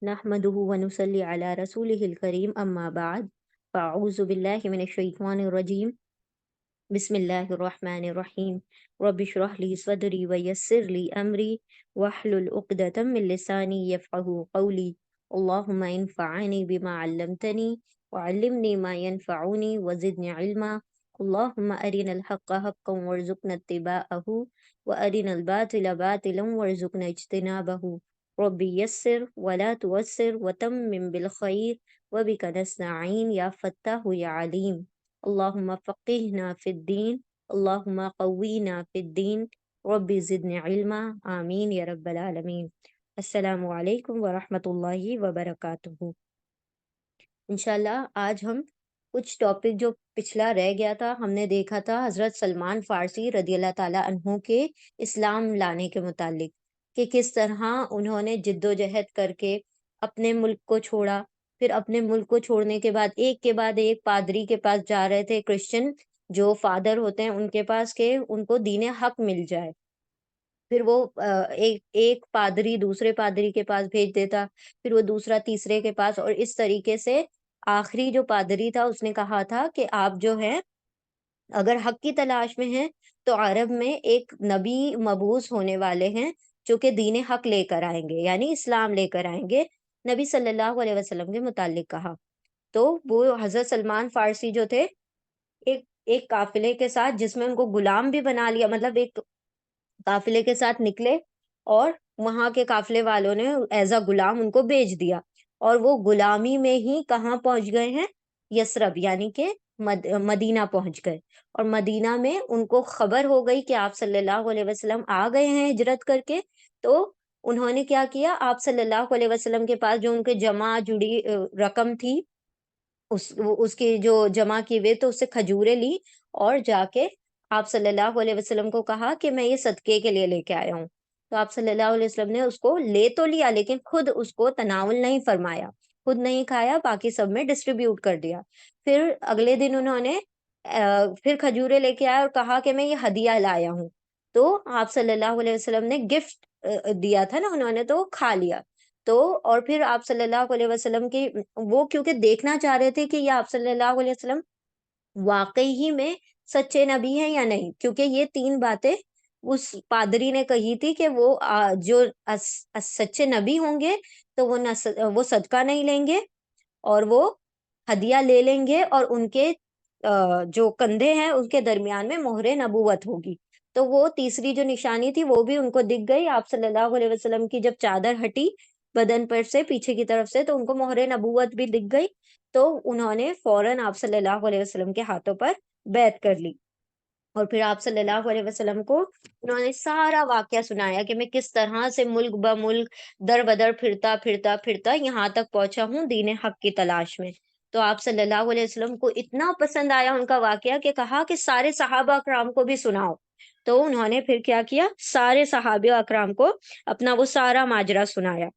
نحمده ونصلي على رسوله الكريم أما بعد فأعوذ بالله من الشيطان الرجيم بسم الله الرحمن الرحيم رب اشرح لي صدري ويسر لي أمري واحلل عقدة من لساني يفقهوا قولي اللهم انفعني بما علمتني وعلمني ما ينفعني وزدني علما اللهم أرنا الحق حقا وارزقنا اتباعه وأرنا الباطل باطلا وارزقنا اجتنابه ربي يسر ولا توسر وتمم بالخير وبك نستعين يا فتاح يا عليم اللهم فقهنا في الدين اللهم قوينا في الدين ربي زدني علما آمین یا رب العالمین۔ السلام علیکم ورحمۃ اللہ وبرکاتہ۔ انشاءاللہ آج ہم کچھ ٹاپک جو پچھلا رہ گیا تھا، ہم نے دیکھا تھا حضرت سلمان فارسی رضی اللہ تعالیٰ عنہ کے اسلام لانے کے متعلق، کہ کس طرح انہوں نے جد و جہد کر کے اپنے ملک کو چھوڑا، پھر اپنے ملک کو چھوڑنے کے بعد ایک کے بعد ایک پادری کے پاس جا رہے تھے، کرسچن جو فادر ہوتے ہیں ان کے پاس، کہ ان کو دین حق مل جائے۔ پھر وہ ایک پادری دوسرے پادری کے پاس بھیج دیتا، پھر وہ دوسرا تیسرے کے پاس، اور اس طریقے سے آخری جو پادری تھا اس نے کہا تھا کہ آپ جو ہے اگر حق کی تلاش میں ہیں تو عرب میں ایک نبی مبعوث ہونے والے ہیں جو کہ دین حق لے کر آئیں گے، یعنی اسلام لے کر آئیں گے، نبی صلی اللہ علیہ وسلم کے متعلق کہا۔ تو وہ حضرت سلمان فارسی جو تھے، ایک قافلے کے ساتھ، جس میں ان کو غلام بھی بنا لیا، مطلب ایک قافلے کے ساتھ نکلے اور وہاں کے قافلے والوں نے ایز اے غلام ان کو بیچ دیا، اور وہ غلامی میں ہی کہاں پہنچ گئے ہیں؟ یثرب، یعنی کہ مدینہ پہنچ گئے، اور مدینہ میں ان کو خبر ہو گئی کہ آپ صلی اللہ علیہ وسلم آ گئے ہیں ہجرت کر کے۔ تو انہوں نے کیا کیا، آپ صلی اللہ علیہ وسلم کے پاس جو ان کے جمع جڑی رقم تھی، اس کی جو جمع کی ہوئے، تو اس سے کھجوریں لی اور جا کے آپ صلی اللہ علیہ وسلم کو کہا کہ میں یہ صدقے کے لیے لے کے آیا ہوں۔ تو آپ صلی اللہ علیہ وسلم نے اس کو لے تو لیا، لیکن خود اس کو تناول نہیں فرمایا، خود نہیں کھایا، باقی سب میں ڈسٹریبیوٹ کر دیا۔ پھر اگلے دن انہوں نے پھر کھجورے لے کے آیا اور کہا کہ میں یہ ہدیہ لایا ہوں۔ تو آپ صلی اللہ علیہ وسلم نے گفٹ دیا تھا نا انہوں نے، تو کھا لیا۔ تو اور پھر آپ صلی اللہ علیہ وسلم کی، وہ کیونکہ دیکھنا چاہ رہے تھے کہ یہ آپ صلی اللہ علیہ وسلم واقعی ہی میں سچے نبی ہیں یا نہیں، کیونکہ یہ تین باتیں اس پادری نے کہی تھی کہ وہ جو سچے نبی ہوں گے تو وہ صدقہ نہیں لیں گے، اور وہ ہدیہ لے لیں گے، اور ان کے جو کندھے ہیں ان کے درمیان میں مہر نبوت ہوگی۔ تو وہ تیسری جو نشانی تھی وہ بھی ان کو دکھ گئی۔ آپ صلی اللہ علیہ وسلم کی جب چادر ہٹی بدن پر سے پیچھے کی طرف سے، تو ان کو مہر نبوت بھی دکھ گئی۔ تو انہوں نے فوراً آپ صلی اللہ علیہ وسلم کے ہاتھوں پر بیعت کر لی، اور پھر آپ صلی اللہ علیہ وسلم کو انہوں نے سارا واقعہ سنایا کہ میں کس طرح سے ملک بملک در بدر پھرتا پھرتا پھرتا یہاں تک پہنچا ہوں دین حق کی تلاش میں۔ تو آپ صلی اللہ علیہ وسلم کو اتنا پسند آیا ان کا واقعہ کہ کہا کہ سارے صحابہ اکرام کو بھی سناؤ۔ تو انہوں نے پھر کیا کیا، سارے صحابہ اکرام کو اپنا وہ سارا ماجرا سنایا۔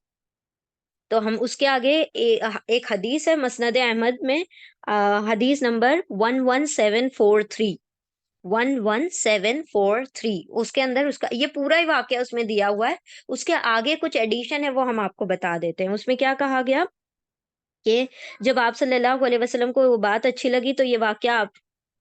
تو ہم اس کے آگے ایک حدیث ہے مسند احمد میں، حدیث نمبر 11743، 11743، اس کے اندر اس کا یہ پورا ہی واقعہ اس میں دیا ہوا ہے۔ اس کے آگے کچھ ایڈیشن ہے، وہ ہم آپ کو بتا دیتے ہیں۔ اس میں کیا کہا گیا کہ جب آپ صلی اللہ علیہ وسلم کو وہ بات اچھی لگی تو یہ واقعہ آپ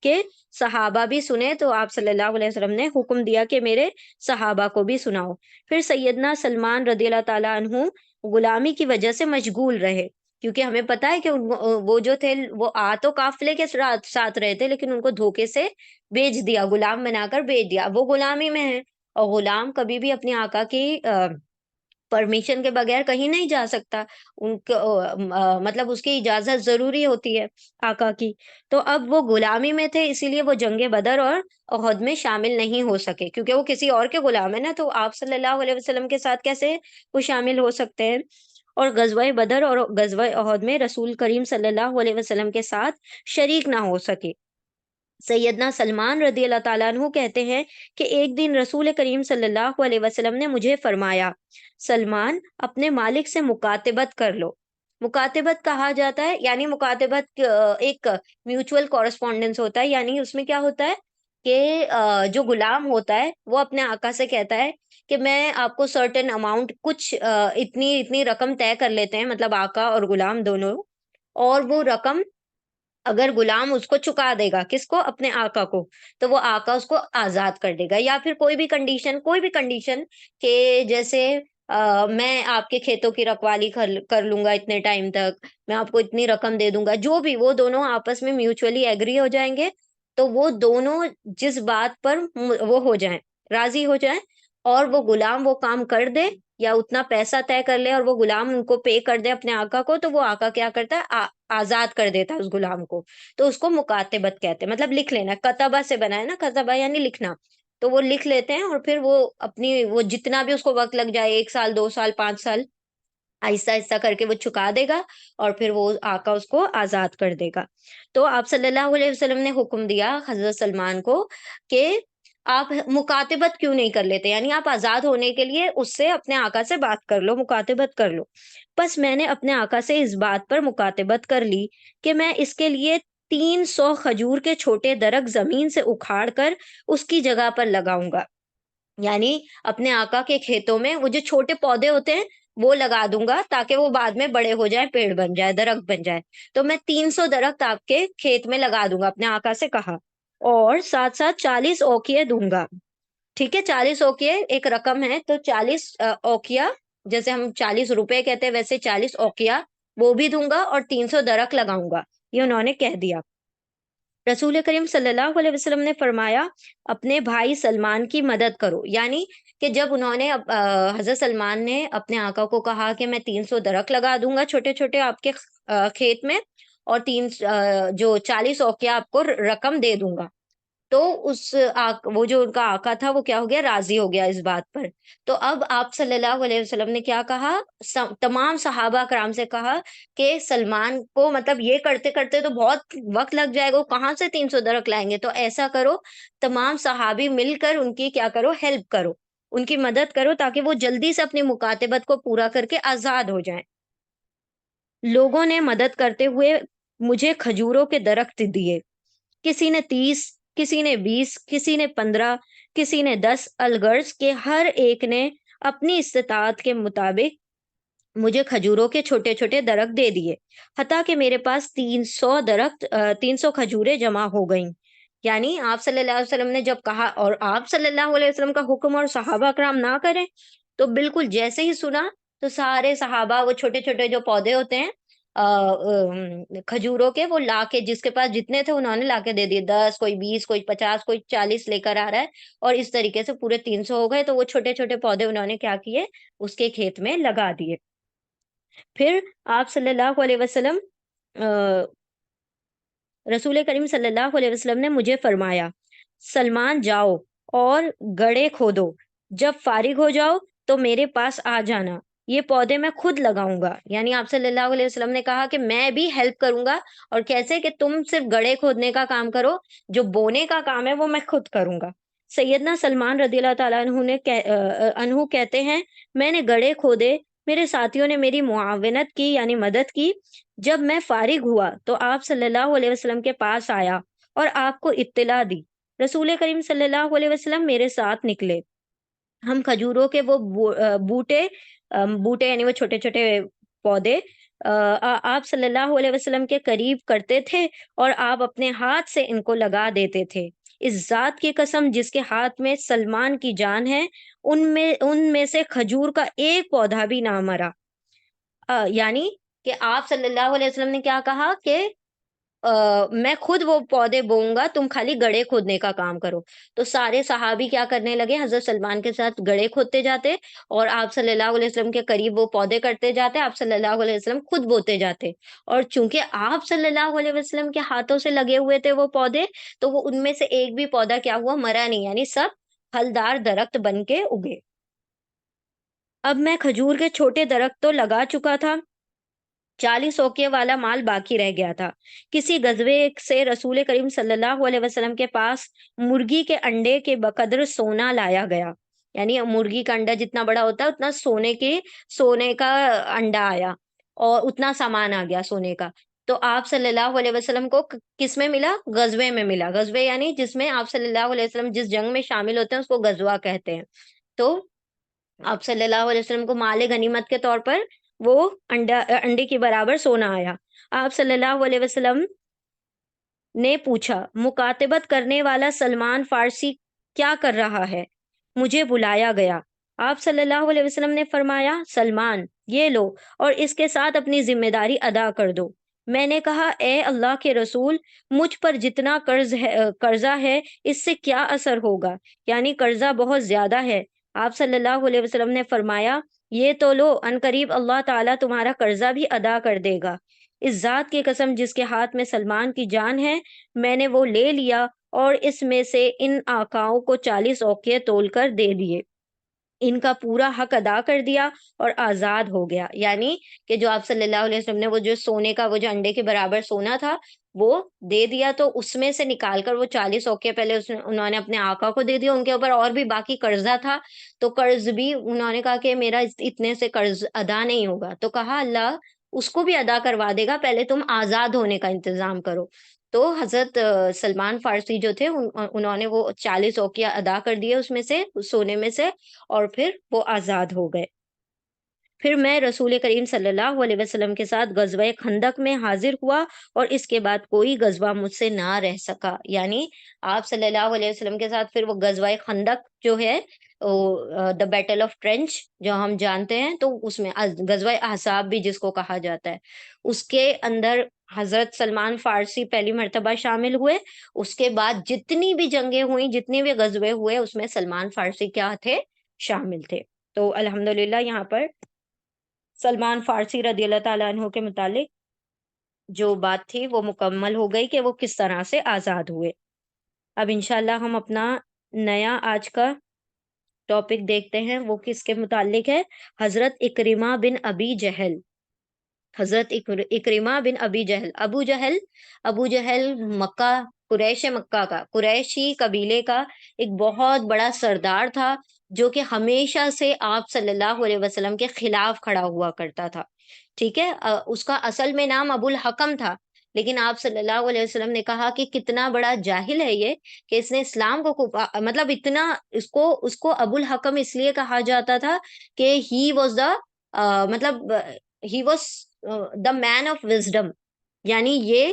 کے صحابہ بھی سنے، تو آپ صلی اللہ علیہ وسلم نے حکم دیا کہ میرے صحابہ کو بھی سناؤ۔ پھر سیدنا سلمان رضی اللہ تعالیٰ عنہ غلامی کی وجہ سے مشغول رہے، کیونکہ ہمیں پتا ہے کہ وہ جو تھے وہ تو قافلے کے ساتھ رہے تھے، لیکن ان کو دھوکے سے بیچ دیا، غلام بنا کر بیچ دیا، وہ غلامی میں ہے، اور غلام کبھی بھی اپنے آقا کی پرمیشن کے بغیر کہیں نہیں جا سکتا، ان کو مطلب اس کی اجازت ضروری ہوتی ہے آقا کی۔ تو اب وہ غلامی میں تھے، اسی لیے وہ جنگ بدر اور احد میں شامل نہیں ہو سکے، کیونکہ وہ کسی اور کے غلام ہے نا، تو آپ صلی اللہ علیہ وسلم کے ساتھ کیسے وہ شامل ہو سکتے ہیں؟ اور غزوہ بدر اور غزوہ احد میں رسول کریم صلی اللہ علیہ وسلم کے ساتھ شریک نہ ہو سکے۔ سیدنا سلمان رضی اللہ تعالیٰ عنہ کہتے ہیں کہ ایک دن رسول کریم صلی اللہ علیہ وسلم نے مجھے فرمایا، سلمان اپنے مالک سے مکاتبت کر لو۔ مکاتبت کہا جاتا ہے، یعنی مکاتبت ایک میوچول کورسپونڈنس ہوتا ہے، یعنی اس میں کیا ہوتا ہے کہ جو غلام ہوتا ہے وہ اپنے آقا سے کہتا ہے کہ میں آپ کو سرٹن اماؤنٹ کچھ اتنی اتنی رقم طے کر لیتے ہیں، مطلب آقا اور غلام دونوں، اور وہ رقم اگر غلام اس کو چکا دے گا، کس کو؟ اپنے آقا کو، تو وہ آقا اس کو آزاد کر دے گا، یا پھر کوئی بھی کنڈیشن کہ جیسے میں آپ کے کھیتوں کی رکھوالی کر لوں گا اتنے ٹائم تک، میں آپ کو اتنی رقم دے دوں گا، جو بھی وہ دونوں آپس میں میوچولی ایگری ہو جائیں گے، تو وہ دونوں جس بات پر وہ ہو جائیں، راضی ہو جائیں، اور وہ غلام وہ کام کر دے یا اتنا پیسہ طے کر لے اور وہ غلام ان کو پے کر دے اپنے آقا کو، تو وہ آقا کیا کرتا ہے؟ آزاد کر دیتا ہے اس غلام کو، تو اس کو مکاتبت کہتے ہیں، مطلب لکھ لینا، کتبہ سے بنا ہے نا، کتبہ یعنی لکھنا، تو وہ لکھ لیتے ہیں، اور پھر وہ اپنی وہ جتنا بھی اس کو وقت لگ جائے، 1 سال 2 سال 5 سال، آہستہ آہستہ کر کے وہ چکا دے گا، اور پھر وہ آقا اس کو آزاد کر دے گا۔ تو آپ صلی اللہ علیہ وسلم نے حکم دیا حضرت سلمان کو کہ آپ مکاتبت کیوں نہیں کر لیتے، یعنی آپ آزاد ہونے کے لیے اس سے اپنے آقا سے بات کر لو، مکاتبت کر لو۔ بس میں نے اپنے آقا سے اس بات پر مکاتبت کر لی کہ میں اس کے لیے 300 کھجور کے چھوٹے درخت زمین سے اکھاڑ کر اس کی جگہ پر لگاؤں گا، یعنی اپنے آقا کے کھیتوں میں وہ جو چھوٹے پودے ہوتے ہیں وہ لگا دوں گا، تاکہ وہ بعد میں بڑے ہو جائے، پیڑ بن جائے، درخت بن جائے۔ تو میں 300 درخت آپ کے کھیت میں لگا دوں گا، اپنے آقا سے کہا، اور ساتھ ساتھ 40 اوقیے دوں گا۔ ٹھیک ہے، 40 اوقیے ایک رقم ہے، تو 40 اوقیا، جیسے ہم 40 روپے کہتے ہیں، ویسے 40 اوقیا وہ بھی دوں گا، اور 300 درخت لگاؤں گا، یہ انہوں نے کہہ دیا۔ رسول کریم صلی اللہ علیہ وسلم نے فرمایا اپنے بھائی سلمان کی مدد کرو، یعنی کہ جب انہوں نے حضرت سلمان نے اپنے آقا کو کہا کہ میں 300 درخت لگا دوں گا چھوٹے چھوٹے آپ کے کھیت میں، اور جو 40 اوقیا آپ کو رقم دے دوں گا، تو وہ جو ان کا آقا تھا وہ کیا ہو گیا؟ راضی ہو گیا اس بات پر۔ تو اب آپ صلی اللہ علیہ وسلم نے کیا کہا؟ تمام صحابہ کرام سے کہا کہ سلمان کو مطلب یہ کرتے کرتے تو بہت وقت لگ جائے گا، وہ کہاں سے 300 درخت لائیں گے؟ تو ایسا کرو، تمام صحابی مل کر ان کی کیا کرو؟ ہیلپ کرو، ان کی مدد کرو، تاکہ وہ جلدی سے اپنی مکاتبت کو پورا کر کے آزاد ہو جائیں۔ لوگوں نے مدد کرتے ہوئے مجھے کھجوروں کے درخت دیے، کسی نے 30، کسی نے 20، کسی نے 15، کسی نے 10، الغرض کے ہر ایک نے اپنی استطاعت کے مطابق مجھے کھجوروں کے چھوٹے چھوٹے درخت دے دیے، حتیٰ کہ میرے پاس 300 کھجوریں جمع ہو گئیں۔ یعنی آپ صلی اللہ علیہ وسلم نے جب کہا، اور آپ صلی اللہ علیہ وسلم کا حکم اور صحابہ کرام نہ کریں، تو بالکل جیسے ہی سنا، تو سارے صحابہ وہ چھوٹے چھوٹے جو پودے ہوتے ہیں کھجوروں کے، وہ لا کے، جس کے پاس جتنے تھے انہوں نے لا کے دے دیے، 10، کوئی 20، کوئی 50، کوئی 40 لے کر آ رہا ہے، اور اس طریقے سے پورے 300 ہو گئے، تو وہ چھوٹے چھوٹے پودے انہوں نے کیا کیے؟ اس کے کھیت میں لگا دیے۔ پھر آپ صلی اللہ علیہ وسلم رسول کریم صلی اللہ علیہ وسلم نے مجھے فرمایا، سلمان جاؤ اور گڑھے کھودو، جب فارغ ہو جاؤ تو میرے پاس آ جانا، یہ پودے میں خود لگاؤں گا۔ یعنی آپ صلی اللہ علیہ وسلم نے کہا کہ میں بھی ہیلپ کروں گا، اور کیسے؟ کہ تم صرف گڑھے کھودنے کا کام کرو، جو بونے کا کام ہے وہ میں خود کروں گا۔ سیدنا سلمان رضی اللہ تعالیٰ عنہ کہتے ہیں، میں نے گڑھے کھودے، میرے ساتھیوں نے میری معاونت کی، یعنی مدد کی، جب میں فارغ ہوا تو آپ صلی اللہ علیہ وسلم کے پاس آیا اور آپ کو اطلاع دی۔ رسول کریم صلی اللہ علیہ وسلم میرے ساتھ نکلے، ہم کھجوروں کے وہ بوٹے، بوٹے یعنی وہ چھوٹے چھوٹے پودے، آپ صلی اللہ علیہ وسلم کے قریب کرتے تھے، اور آپ اپنے ہاتھ سے ان کو لگا دیتے تھے۔ اس ذات کی قسم جس کے ہاتھ میں سلمان کی جان ہے، ان میں سے کھجور کا ایک پودا بھی نہ مرا۔ یعنی کہ آپ صلی اللہ علیہ وسلم نے کیا کہا کہ میں خود وہ پودے بوؤں گا، تم خالی گڑھے کھودنے کا کام کرو۔ تو سارے صحابی کیا کرنے لگے؟ حضرت سلمان کے ساتھ گڑھے کھودتے جاتے، اور آپ صلی اللہ علیہ وسلم کے قریب وہ پودے کرتے جاتے، آپ صلی اللہ علیہ وسلم خود بوتے جاتے۔ اور چونکہ آپ صلی اللہ علیہ وسلم کے ہاتھوں سے لگے ہوئے تھے وہ پودے، تو وہ ان میں سے ایک بھی پودا کیا ہوا؟ مرا نہیں، یعنی سب پھلدار درخت بن کے اگے۔ اب میں کھجور کے چھوٹے درخت تو لگا چکا تھا، 40 اوقیہ والا مال باقی رہ گیا تھا۔ کسی غزوے سے رسول کریم صلی اللہ علیہ وسلم کے پاس مرغی کے انڈے کے بقدر سونا لایا گیا، یعنی مرغی کا انڈا جتنا بڑا ہوتا ہے اتنا سونے کا انڈا آیا، اور اتنا سامان آ گیا سونے کا۔ تو آپ صلی اللہ علیہ وسلم کو کس میں ملا؟ غزوے میں ملا۔ غزوے یعنی جس میں آپ صلی اللہ علیہ وسلم جس جنگ میں شامل ہوتے ہیں اس کو غزوہ کہتے ہیں۔ تو آپ صلی اللہ علیہ وسلم کو مال غنیمت کے طور پر وہ انڈے کے برابر سونا آیا۔ آپ صلی اللہ علیہ وسلم نے پوچھا، مکاتبت کرنے والا سلمان فارسی کیا کر رہا ہے؟ مجھے بلایا گیا۔ آپ صلی اللہ علیہ وسلم نے فرمایا، سلمان یہ لو اور اس کے ساتھ اپنی ذمہ داری ادا کر دو۔ میں نے کہا، اے اللہ کے رسول، مجھ پر جتنا قرضہ ہے اس سے کیا اثر ہوگا؟ یعنی قرضہ بہت زیادہ ہے۔ آپ صلی اللہ علیہ وسلم نے فرمایا، یہ تو لو، ان قریب اللہ تعالیٰ تمہارا قرضہ بھی ادا کر دے گا۔ اس ذات کی قسم جس کے ہاتھ میں سلمان کی جان ہے، میں نے وہ لے لیا اور اس میں سے ان آقاؤں کو 40 اوقیہ تول کر دے دیے، ان کا پورا حق ادا کر دیا اور آزاد ہو گیا۔ یعنی کہ جو آپ صلی اللہ علیہ وسلم نے وہ جو سونے کا وہ جو انڈے کے برابر سونا تھا وہ دے دیا، تو اس میں سے نکال کر وہ 40 اوقیہ پہلے انہوں نے اپنے آقا کو دے دیا، ان کے اوپر اور بھی باقی قرضہ تھا، تو قرض بھی انہوں نے کہا کہ میرا اتنے سے قرض ادا نہیں ہوگا، تو کہا اللہ اس کو بھی ادا کروا دے گا، پہلے تم آزاد ہونے کا انتظام کرو۔ تو حضرت سلمان فارسی جو تھے انہوں نے وہ 40 اوقیہ ادا کر دیے اس میں سے، اس سونے میں سے، اور پھر وہ آزاد ہو گئے۔ پھر میں رسول کریم صلی اللہ علیہ وسلم کے ساتھ غزوہ خندق میں حاضر ہوا اور اس کے بعد کوئی غزوہ مجھ سے نہ رہ سکا۔ یعنی آپ صلی اللہ علیہ وسلم کے ساتھ پھر وہ غزوہ خندق جو ہے، دا بیٹل آف ٹرینچ جو ہم جانتے ہیں، تو اس میں غزوہ احزاب بھی جس کو کہا جاتا ہے، اس کے اندر حضرت سلمان فارسی پہلی مرتبہ شامل ہوئے۔ اس کے بعد جتنی بھی جنگیں ہوئیں، جتنے بھی غزوے ہوئے، اس میں سلمان فارسی کیا تھے؟ شامل تھے۔ تو الحمدللہ یہاں پر سلمان فارسی رضی اللہ تعالیٰ عنہ کے متعلق جو بات تھی وہ مکمل ہو گئی کہ وہ کس طرح سے آزاد ہوئے۔ اب انشاءاللہ ہم اپنا نیا آج کا ٹاپک دیکھتے ہیں، وہ کس کے متعلق ہے؟ حضرت اکرمہ بن ابی جہل۔ حضرت اکرمہ بن ابی جہل، ابو جہل مکہ، قریشی قبیلے کا ایک بہت بڑا سردار تھا، جو کہ ہمیشہ سے آپ صلی اللہ علیہ وسلم کے خلاف کھڑا ہوا کرتا تھا۔ ٹھیک ہے، اس کا اصل میں نام ابو الحکم تھا، لیکن آپ صلی اللہ علیہ وسلم نے کہا کہ کتنا بڑا جاہل ہے یہ، کہ اس نے اسلام کو مطلب اتنا اس کو ابو الحکم اس لیے کہا جاتا تھا کہ ہی واز دا مطلب he was the man of wisdom, یعنی یہ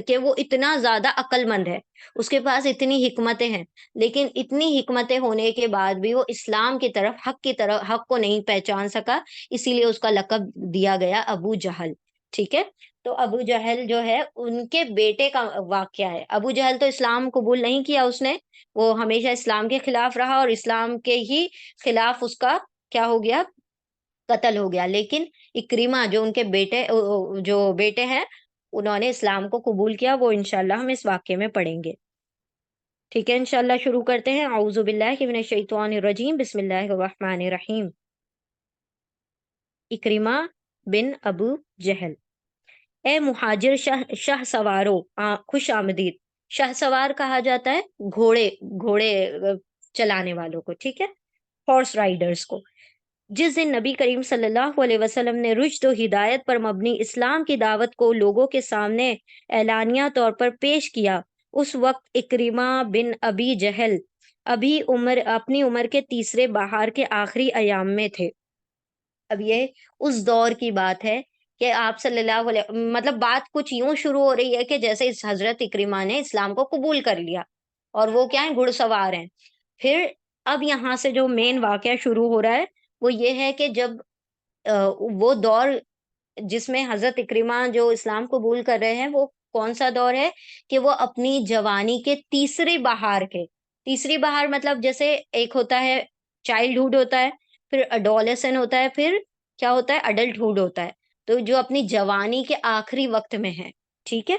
کہ وہ اتنا زیادہ عقل مند ہے، اس کے پاس اتنی حکمتیں ہیں، لیکن اتنی حکمتیں ہونے کے بعد بھی وہ اسلام کی طرف، حق کو نہیں پہچان سکا، اسی لیے اس کا لقب دیا گیا ابو جہل۔ ٹھیک ہے، تو ابو جہل جو ہے ان کے بیٹے کا واقعہ ہے۔ ابو جہل تو اسلام قبول نہیں کیا اس نے، وہ ہمیشہ اسلام کے خلاف رہا اور اسلام کے ہی خلاف اس کا کیا ہو گیا؟ قتل ہو گیا۔ لیکن اکریمہ جو ان کے بیٹے ہیں، انہوں نے اسلام کو قبول کیا، وہ انشاءاللہ ہم اس واقعے میں پڑھیں گے۔ ٹھیک ہے، انشاءاللہ شروع کرتے ہیں۔ اعوذ باللہ من الشیطان الرجیم، بسم اللہ الرحمن الرحیم۔ اکریمہ بن ابو جہل، اے مہاجر شاہ سوارو، خوش آمدید۔ شاہ سوار کہا جاتا ہے گھوڑے چلانے والوں کو، ٹھیک ہے، ہارس رائڈرز کو۔ جس دن نبی کریم صلی اللہ علیہ وسلم نے رشد و ہدایت پر مبنی اسلام کی دعوت کو لوگوں کے سامنے اعلانیہ طور پر پیش کیا، اس وقت اکرمہ بن ابی جہل اپنی عمر کے تیسرے بہار کے آخری ایام میں تھے۔ اب یہ اس دور کی بات ہے کہ آپ صلی اللہ علیہ مطلب بات کچھ یوں شروع ہو رہی ہے کہ جیسے اس حضرت اکرمہ نے اسلام کو قبول کر لیا اور وہ کیا ہیں؟ گھڑ سوار ہیں۔ پھر اب یہاں سے جو مین واقعہ شروع ہو رہا ہے وہ یہ ہے کہ جب وہ دور جس میں حضرت اکرمہ جو اسلام قبول کر رہے ہیں، وہ کون سا دور ہے؟ کہ وہ اپنی جوانی کے تیسری بہار مطلب جیسے ایک ہوتا ہے چائلڈ ہوتا ہے، پھر اڈولسن ہوتا ہے، پھر کیا ہوتا ہے؟ اڈلٹ ہوڈ ہوتا ہے، تو جو اپنی جوانی کے آخری وقت میں ہے، ٹھیک ہے،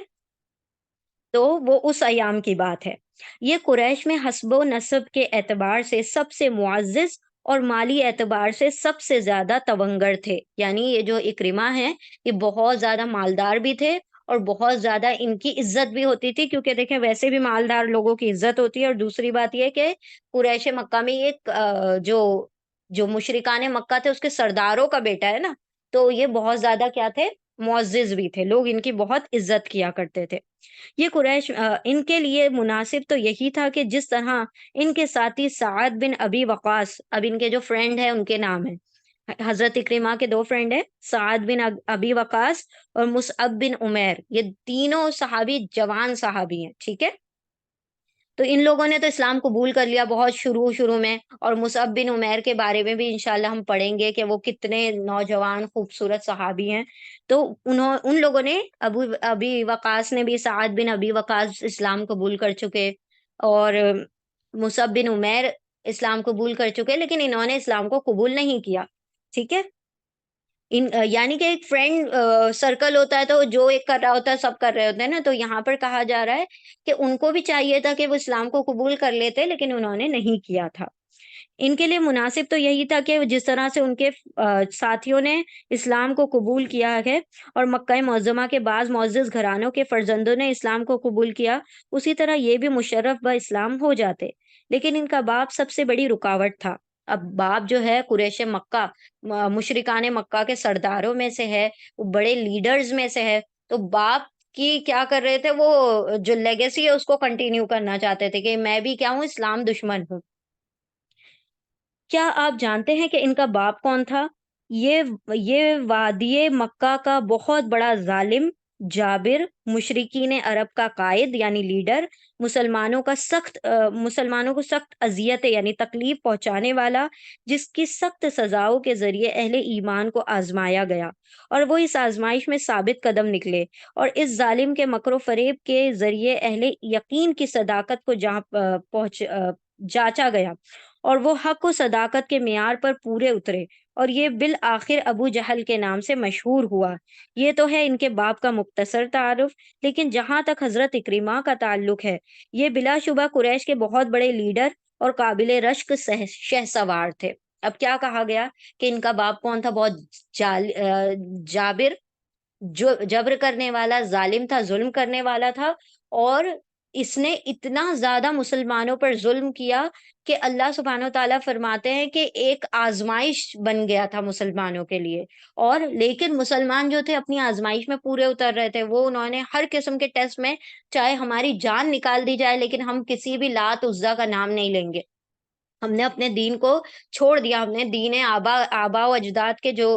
تو وہ اس ایام کی بات ہے۔ یہ قریش میں حسب و نسب کے اعتبار سے سب سے معزز اور مالی اعتبار سے سب سے زیادہ تونگر تھے۔ یعنی یہ جو اکرمہ ہیں یہ بہت زیادہ مالدار بھی تھے اور بہت زیادہ ان کی عزت بھی ہوتی تھی، کیونکہ دیکھیں ویسے بھی مالدار لوگوں کی عزت ہوتی ہے، اور دوسری بات یہ کہ قریش مکہ میں ایک جو مشرکان مکہ تھے اس کے سرداروں کا بیٹا ہے نا، تو یہ بہت زیادہ کیا تھے؟ معزز بھی تھے، لوگ ان کی بہت عزت کیا کرتے تھے۔ یہ قریش ان کے لیے مناسب تو یہی تھا کہ جس طرح ان کے ساتھی سعد بن ابی وقاص، اب ان کے جو فرینڈ ہیں ان کے نام ہیں، حضرت اکرمہ کے دو فرینڈ ہیں، سعد بن ابی وقاص اور مصعب بن عمیر، یہ تینوں صحابی جوان صحابی ہیں، ٹھیک ہے۔ تو ان لوگوں نے تو اسلام قبول کر لیا بہت شروع میں، اور مصعب بن عمیر کے بارے میں بھی انشاءاللہ ہم پڑھیں گے کہ وہ کتنے نوجوان خوبصورت صحابی ہیں۔ تو ان لوگوں نے ابی وقاص نے بھی، سعد بن ابی وقاص اسلام قبول کر چکے، اور مصعب بن عمیر اسلام قبول کر چکے، لیکن انہوں نے اسلام کو قبول نہیں کیا، ٹھیک ہے۔ یعنی کہ ایک فرینڈ سرکل ہوتا ہے، تو جو ایک کر رہا ہوتا ہے سب کر رہے ہوتے ہیں نا، تو یہاں پر کہا جا رہا ہے کہ ان کو بھی چاہیے تھا کہ وہ اسلام کو قبول کر لیتے، لیکن انہوں نے نہیں کیا تھا۔ ان کے لیے مناسب تو یہی تھا کہ جس طرح سے ان کے ساتھیوں نے اسلام کو قبول کیا ہے، اور مکہ معظمہ کے بعض معزز گھرانوں کے فرزندوں نے اسلام کو قبول کیا، اسی طرح یہ بھی مشرف با اسلام ہو جاتے، لیکن ان کا باپ سب سے بڑی رکاوٹ تھا۔ اب باپ جو ہے قریش مکہ، مشرکان مکہ کے سرداروں میں سے ہے، وہ بڑے لیڈرز میں سے ہے، تو باپ کی کیا کر رہے تھے، وہ جو لیگیسی ہے اس کو کنٹینیو کرنا چاہتے تھے کہ میں بھی کیا ہوں، اسلام دشمن ہوں۔ کیا آپ جانتے ہیں کہ ان کا باپ کون تھا؟ یہ وادی مکہ کا بہت بڑا ظالم، جابر، مشرکین عرب کا قائد یعنی لیڈر، مسلمانوں کو سخت اذیت یعنی تکلیف پہنچانے والا، جس کی سخت سزاؤں کے ذریعے اہل ایمان کو آزمایا گیا، اور وہ اس آزمائش میں ثابت قدم نکلے، اور اس ظالم کے مکر و فریب کے ذریعے اہل یقین کی صداقت کو جانچا گیا، اور وہ حق و صداقت کے معیار پر پورے اترے، اور یہ بالآخر ابو جہل کے نام سے مشہور ہوا۔ یہ تو ہے ان کے باپ کا مختصر تعارف، لیکن جہاں تک حضرت اکرمہ کا تعلق ہے، یہ بلا شبہ قریش کے بہت بڑے لیڈر اور قابل رشک شہ سوار تھے۔ اب کیا کہا گیا کہ ان کا باپ کون تھا؟ بہت جابر، جو جبر کرنے والا، ظالم تھا، ظلم کرنے والا تھا، اور اس نے اتنا زیادہ مسلمانوں پر ظلم کیا کہ اللہ سبحانہ و تعالیٰ فرماتے ہیں کہ ایک آزمائش بن گیا تھا مسلمانوں کے لیے، اور لیکن مسلمان جو تھے اپنی آزمائش میں پورے اتر رہے تھے، وہ انہوں نے ہر قسم کے ٹیسٹ میں، چاہے ہماری جان نکال دی جائے لیکن ہم کسی بھی لات عزا کا نام نہیں لیں گے، ہم نے اپنے دین کو چھوڑ دیا، ہم نے دین آبا و اجداد کے جو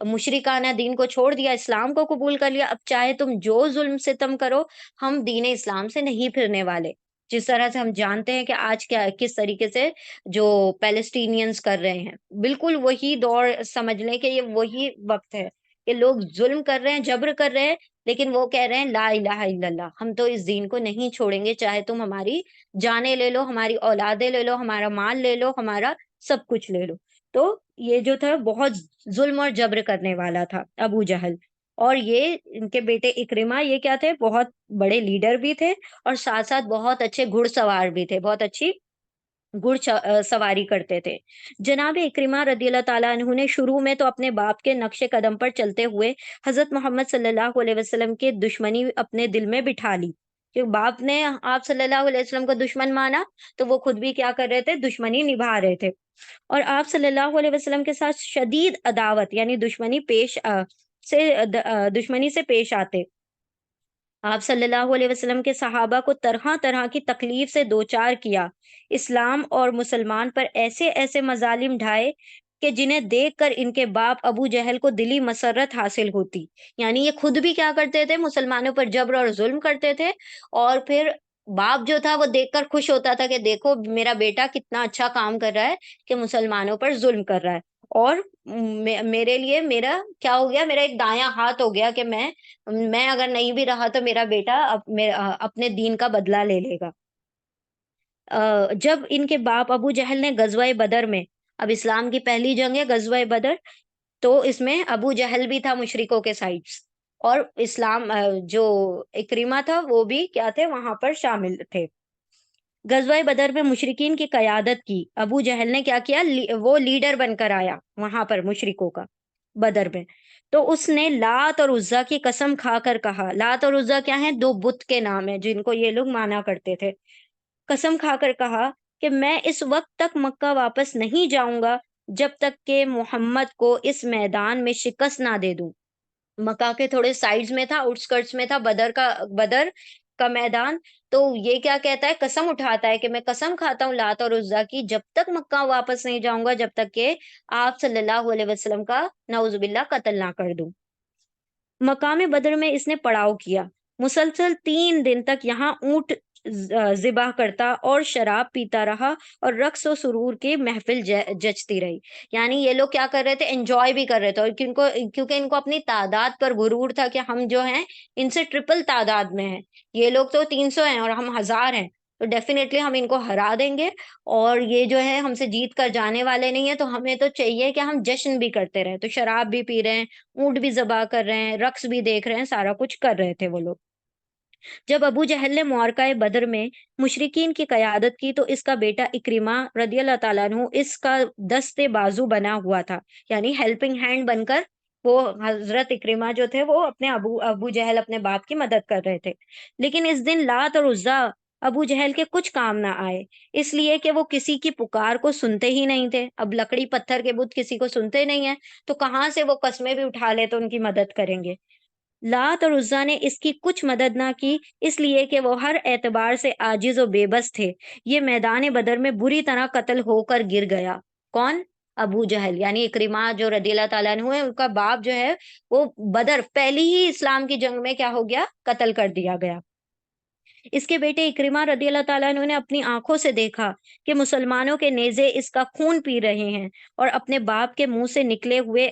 مشرکانہ دین کو چھوڑ دیا، اسلام کو قبول کر لیا، اب چاہے تم جو ظلم ستم کرو، ہم دین اسلام سے نہیں پھرنے والے۔ جس طرح سے ہم جانتے ہیں کہ آج کیا کس طریقے سے جو پیلسٹینینز کر رہے ہیں، بالکل وہی دور سمجھ لیں کہ یہ وہی وقت ہے کہ لوگ ظلم کر رہے ہیں، جبر کر رہے ہیں، لیکن وہ کہہ رہے ہیں لا الہ الا اللہ، ہم تو اس دین کو نہیں چھوڑیں گے، چاہے تم ہماری جانیں لے لو، ہماری اولادیں لے لو، ہمارا مال لے لو، ہمارا سب کچھ لے لو۔ تو یہ جو تھا بہت ظلم اور جبر کرنے والا تھا ابو جہل، اور یہ ان کے بیٹے اکرمہ یہ کیا تھے، بہت بڑے لیڈر بھی تھے، اور ساتھ ساتھ بہت اچھے گھڑ سوار بھی تھے، بہت اچھی سواری کرتے تھے۔ جناب اکرمہ رضی اللہ تعالیٰ عنہ نے شروع میں تو اپنے باپ کے نقش قدم پر چلتے ہوئے حضرت محمد صلی اللہ علیہ وسلم کے دشمنی اپنے دل میں بٹھا لی، کہ باپ نے آپ صلی اللہ علیہ وسلم کو دشمن مانا، تو وہ خود بھی کیا کر رہے تھے، دشمنی نبھا رہے تھے، اور آپ صلی اللہ علیہ وسلم کے ساتھ شدید عداوت یعنی دشمنی سے پیش آتے۔ آپ صلی اللہ علیہ وسلم کے صحابہ کو طرح طرح کی تکلیف سے دوچار کیا، اسلام اور مسلمان پر ایسے ایسے مظالم ڈھائے کہ جنہیں دیکھ کر ان کے باپ ابو جہل کو دلی مسرت حاصل ہوتی، یعنی یہ خود بھی کیا کرتے تھے، مسلمانوں پر جبر اور ظلم کرتے تھے، اور پھر باپ جو تھا وہ دیکھ کر خوش ہوتا تھا کہ دیکھو میرا بیٹا کتنا اچھا کام کر رہا ہے کہ مسلمانوں پر ظلم کر رہا ہے، اور میرے لیے میرا کیا ہو گیا، میرا ایک دایاں ہاتھ ہو گیا کہ میں اگر نہیں بھی رہا تو میرا بیٹا اپنے دین کا بدلہ لے لے گا۔ جب ان کے باپ ابو جہل نے غزوہ بدر میں، اب اسلام کی پہلی جنگ ہے غزوہ بدر، تو اس میں ابو جہل بھی تھا مشرکوں کے سائڈ، اور اسلام جو اکرمہ تھا وہ بھی کیا تھے، وہاں پر شامل تھے۔ غزوہ بدر میں مشرکین کی قیادت کی ابو جہل نے کیا کیا، وہ لیڈر بن کر آیا وہاں پر مشرکوں کا بدر میں، تو اس نے لات اور عزا کی قسم کھا کر کہا، لات اور عزا کیا ہیں، دو بت کے نام ہیں جن کو یہ لوگ مانا کرتے تھے، قسم کھا کر کہا کہ میں اس وقت تک مکہ واپس نہیں جاؤں گا جب تک کہ محمد کو اس میدان میں شکست نہ دے دوں۔ مکہ کے تھوڑے سائڈز میں تھا، آؤٹسکرٹس میں تھا، بدر کا میدان، تو یہ کیا کہتا ہے، قسم اٹھاتا ہے کہ میں قسم کھاتا ہوں لات اور عزا کی، جب تک مکہ واپس نہیں جاؤں گا، جب تک کہ آپ صلی اللہ علیہ وسلم کا نعوذ باللہ قتل نہ کر دوں۔ مقام بدر میں اس نے پڑاؤ کیا، مسلسل 3 دن تک یہاں اونٹ ذبح کرتا اور شراب پیتا رہا، اور رقص و سرور کی محفل جچتی رہی۔ یعنی یہ لوگ کیا کر رہے تھے، انجوائے بھی کر رہے تھے، اور کیونکہ ان کو اپنی تعداد پر غرور تھا کہ ہم جو ہیں ان سے ٹرپل تعداد میں ہیں، یہ لوگ تو 300 ہیں اور ہم 1000 ہیں، تو ڈیفینیٹلی ہم ان کو ہرا دیں گے، اور یہ جو ہے ہم سے جیت کر جانے والے نہیں ہیں، تو ہمیں تو چاہیے کہ ہم جشن بھی کرتے رہیں۔ تو شراب بھی پی رہے ہیں، اونٹ بھی ذبح کر رہے ہیں، رقص بھی دیکھ رہے ہیں، سارا کچھ کر رہے تھے وہ لوگ۔ جب ابو جہل نے معرکہ بدر میں مشرکین کی قیادت کی، تو اس کا بیٹا اکرمہ رضی اللہ تعالیٰ عنہ اس کا دست بازو بنا ہوا تھا، یعنی ہیلپنگ ہینڈ بن کر وہ حضرت اکرمہ جو تھے وہ اپنے ابو جہل اپنے باپ کی مدد کر رہے تھے۔ لیکن اس دن لات اور عزا ابو جہل کے کچھ کام نہ آئے، اس لیے کہ وہ کسی کی پکار کو سنتے ہی نہیں تھے۔ اب لکڑی پتھر کے بت کسی کو سنتے نہیں ہیں، تو کہاں سے وہ قسمیں بھی اٹھا لے تو ان کی مدد کریں گے۔ لات اور عزا نے اس کی کچھ مدد نہ کی، اس لیے کہ وہ ہر اعتبار سے عاجز و بے بس تھے۔ یہ میدان بدر میں بری طرح قتل ہو کر گر گیا۔ کون؟ ابو جہل، یعنی اکرمہ جو رضی اللہ تعالیٰ عنہ ہے، ان کا باپ جو ہے وہ بدر پہلی ہی اسلام کی جنگ میں کیا ہو گیا، قتل کر دیا گیا۔ اس کے بیٹے اکرمہ رضی اللہ تعالیٰ عنہ نے اپنی آنکھوں سے دیکھا کہ مسلمانوں کے نیزے اس کا خون پی رہے ہیں، اور اپنے باپ کے منہ سے نکلے ہوئے